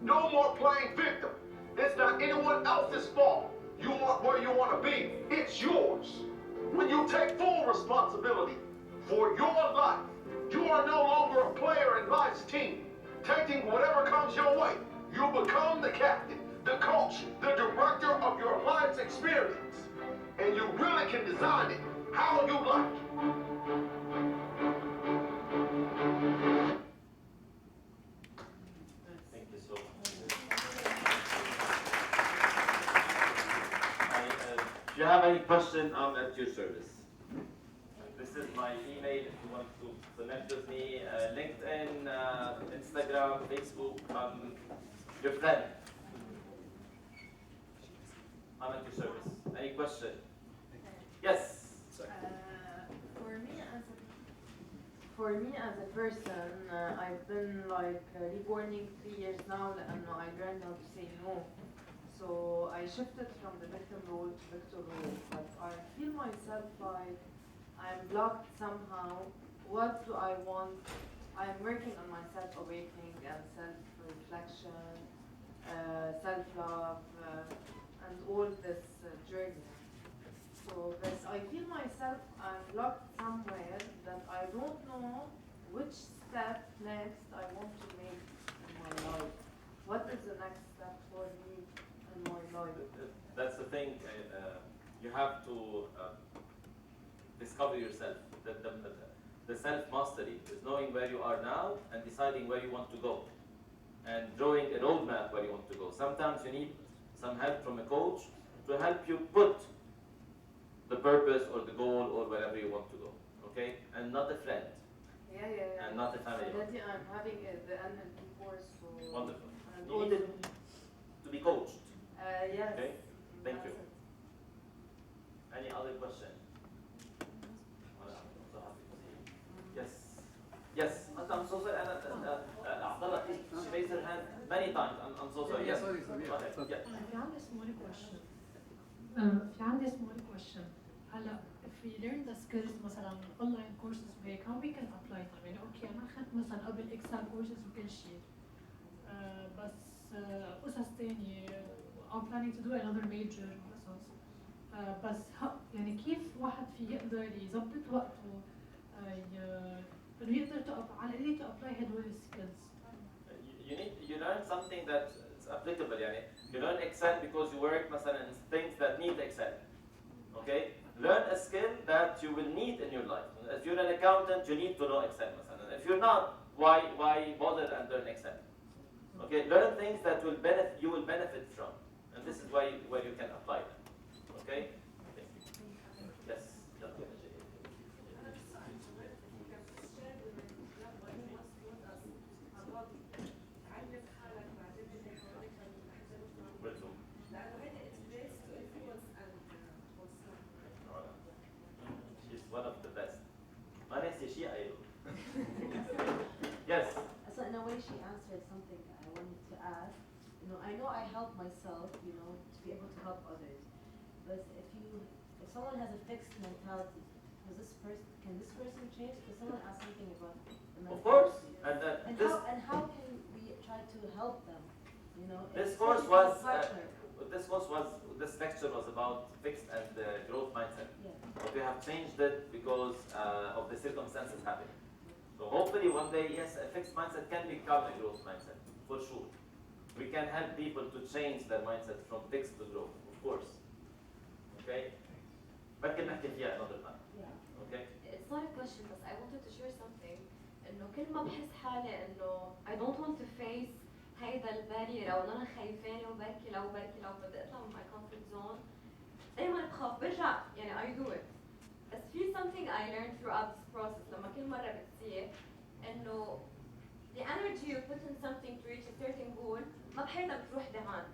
No more playing victim. It's not anyone else's fault. You are where you want to be. It's yours. When you take full responsibility for your life, you are no longer a player in life's team. Taking whatever comes your way, you become the captain, the coach, the director of your life's experience. And you really can design it how you like.
Thank you so much. If you have any question, I'm at your service. my email if you want to connect with me. LinkedIn, Instagram, Facebook. Your friend. I'm at your service. Any question? Yes.
For me as a person, I've been like reborning 3 years now لأنه I learned how to say no. So I shifted from the victim role to victor role, but I feel myself like I'm blocked somehow. What do I want? I'm working on my self-awakening and self-reflection, self-love, and all this journey. So I feel myself I'm blocked somewhere that I don't know which step next I want to make in my life. What is the next step for me in my life?
That's the thing. You have to discover yourself. The self-mastery is knowing where you are now and deciding where you want to go. And drawing a roadmap where you want to go. Sometimes you need some help from a coach to help you put the purpose or the goal or wherever you want to go, okay? And not a friend.
Yeah.
And not a family.
Already I'm having the NLP course, so...
Wonderful.
And
You need to be coached.
Yes.
Okay? Thank you. Any other question? Yes. Yes. I'm so sorry. Abdullah, she raised her hand many times. I'm so sorry. Yes.
Sorry.
Go ahead. Yeah.
في عندي small question. في عندي small question. هلا if we learn the skills مثلا online courses وهيك how we can apply them يعني اوكي انا اخذت مثلا قبل excel courses وكل شيء بس قصص ثانية I'm planning to do another major قصص بس يعني كيف واحد في يقدر يظبط وقته انه يقدر على القليل to apply هدول الskills.
You learn something that's applicable يعني you learn Excel because you work مثلا in things that need Excel. Okay? Learn a skill that you will need in your life. If you're an accountant, you need to know Excel مثلا. If you're not, why bother and learn Excel? Okay? Learn things that you will benefit from. And this is where you can apply them. Okay? Yes. One of the best. ما نسي شيء قايله. Yes.
So in a way she answered something I wanted to ask. I know I help myself, to be able to help others. But if someone has a fixed mentality, can this person change? Because someone asked something about the mentality.
Of course.
And how can we try to help them?
This lecture was about fixed and growth mindset.
Yeah.
But we have changed it because of the circumstances happening. So hopefully one day, yes, a fixed mindset can become a growth mindset, for sure. We can help people to change their mindset from fixed to growth, of course. Okay? ممكن نحكي فيها another time.
Yeah.
Okay?
It's not a question, but I wanted to share something. إنه كل ما بحس حالي إنه I don't want to face هيدا البارير أو إنه أنا خايفانة وبركي لو بدي أطلع من my comfort zone دايما بخاف برجع يعني I do it. بس في something I learned throughout this process لما كل مرة بتصير إنه the energy you put in something to reach a certain goal ما بحياتها بتروح دهان.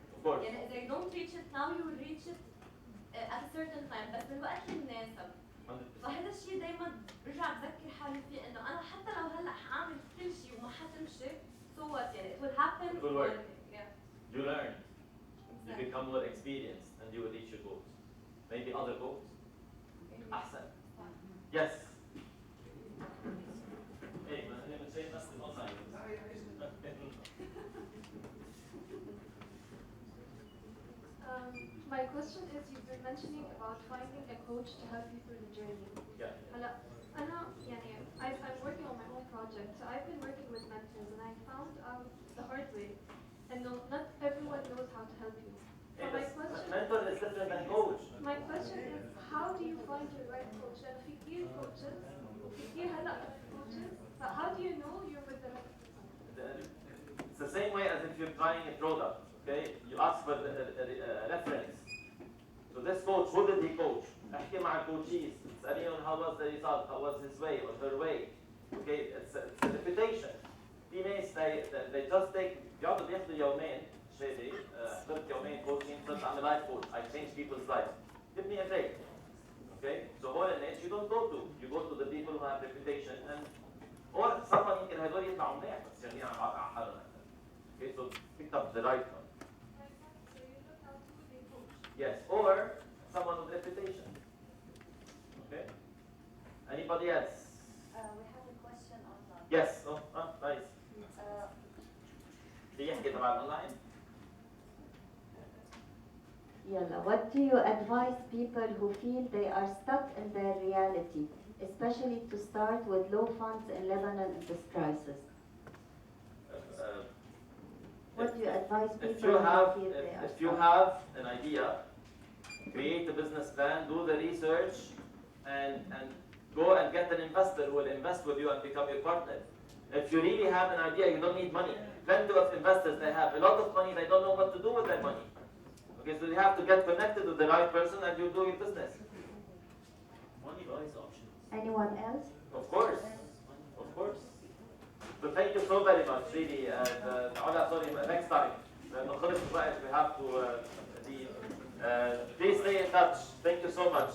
يعني إذا you don't reach it now you will reach it at a certain time بس بالوقت المناسب. فهذا الشيء دايما برجع بذكر حالي فيه إنه أنا حتى لو هلا حاعمل كل شيء وما حتمشي so what يعني it will happen.
It will work.
Yeah.
You learn. You become more experienced and you will reach your goals. Maybe other goals. Hassan. Yes. Hey, أنا مش شايف نفسي online.
My question is, you've been mentioning about finding a coach to help you through the journey.
Yeah.
I'm working on my own project, so I've been working with mentors, and I found out the hard way, and not everyone knows how to help you. So
mentor is different than coach.
My question is, how do you find your right coach? And if you coaches, but how do you know you're with the right person?
It's the same way as if you're buying a product. Okay, you ask for the reference. So this coach, who did he coach? احكي تحكي مع الكوتشيز تساليهم how was the result, how was his way or her way. Okay, it's a reputation. في ناس they just take بيقعدوا بياخذوا يومين شهادة حضرت يومين coaching صرت I'm a life coach, I change people's lives. Give me a break. Okay, so هول الناس you don't go to, you go to the people who have reputation and or someone يمكن هدول يطلعوا منيح بس شغالين على حالهم. Okay, so pick up the right one. Yes, or someone with reputation. Okay. Anybody else?
We have a question online.
Yes. Nice. بيحكي تبع الاونلاين.
Yalla, what do you advise people who feel they are stuck in their reality, especially to start with low funds in Lebanon in this crisis? What do you advise people who feel they are
if you have an idea, create a business plan, do the research, and go and get an investor who will invest with you and become your partner. If you really have an idea, you don't need money. Plenty of investors, they have a lot of money, they don't know what to do with their money. Okay, so you have to get connected with the right person and you do your business.
Money buys options.
Anyone else?
Of course. Of course. So thank you so very much, really. Sorry, next time. We have to leave. Please stay in touch. Thank you so much.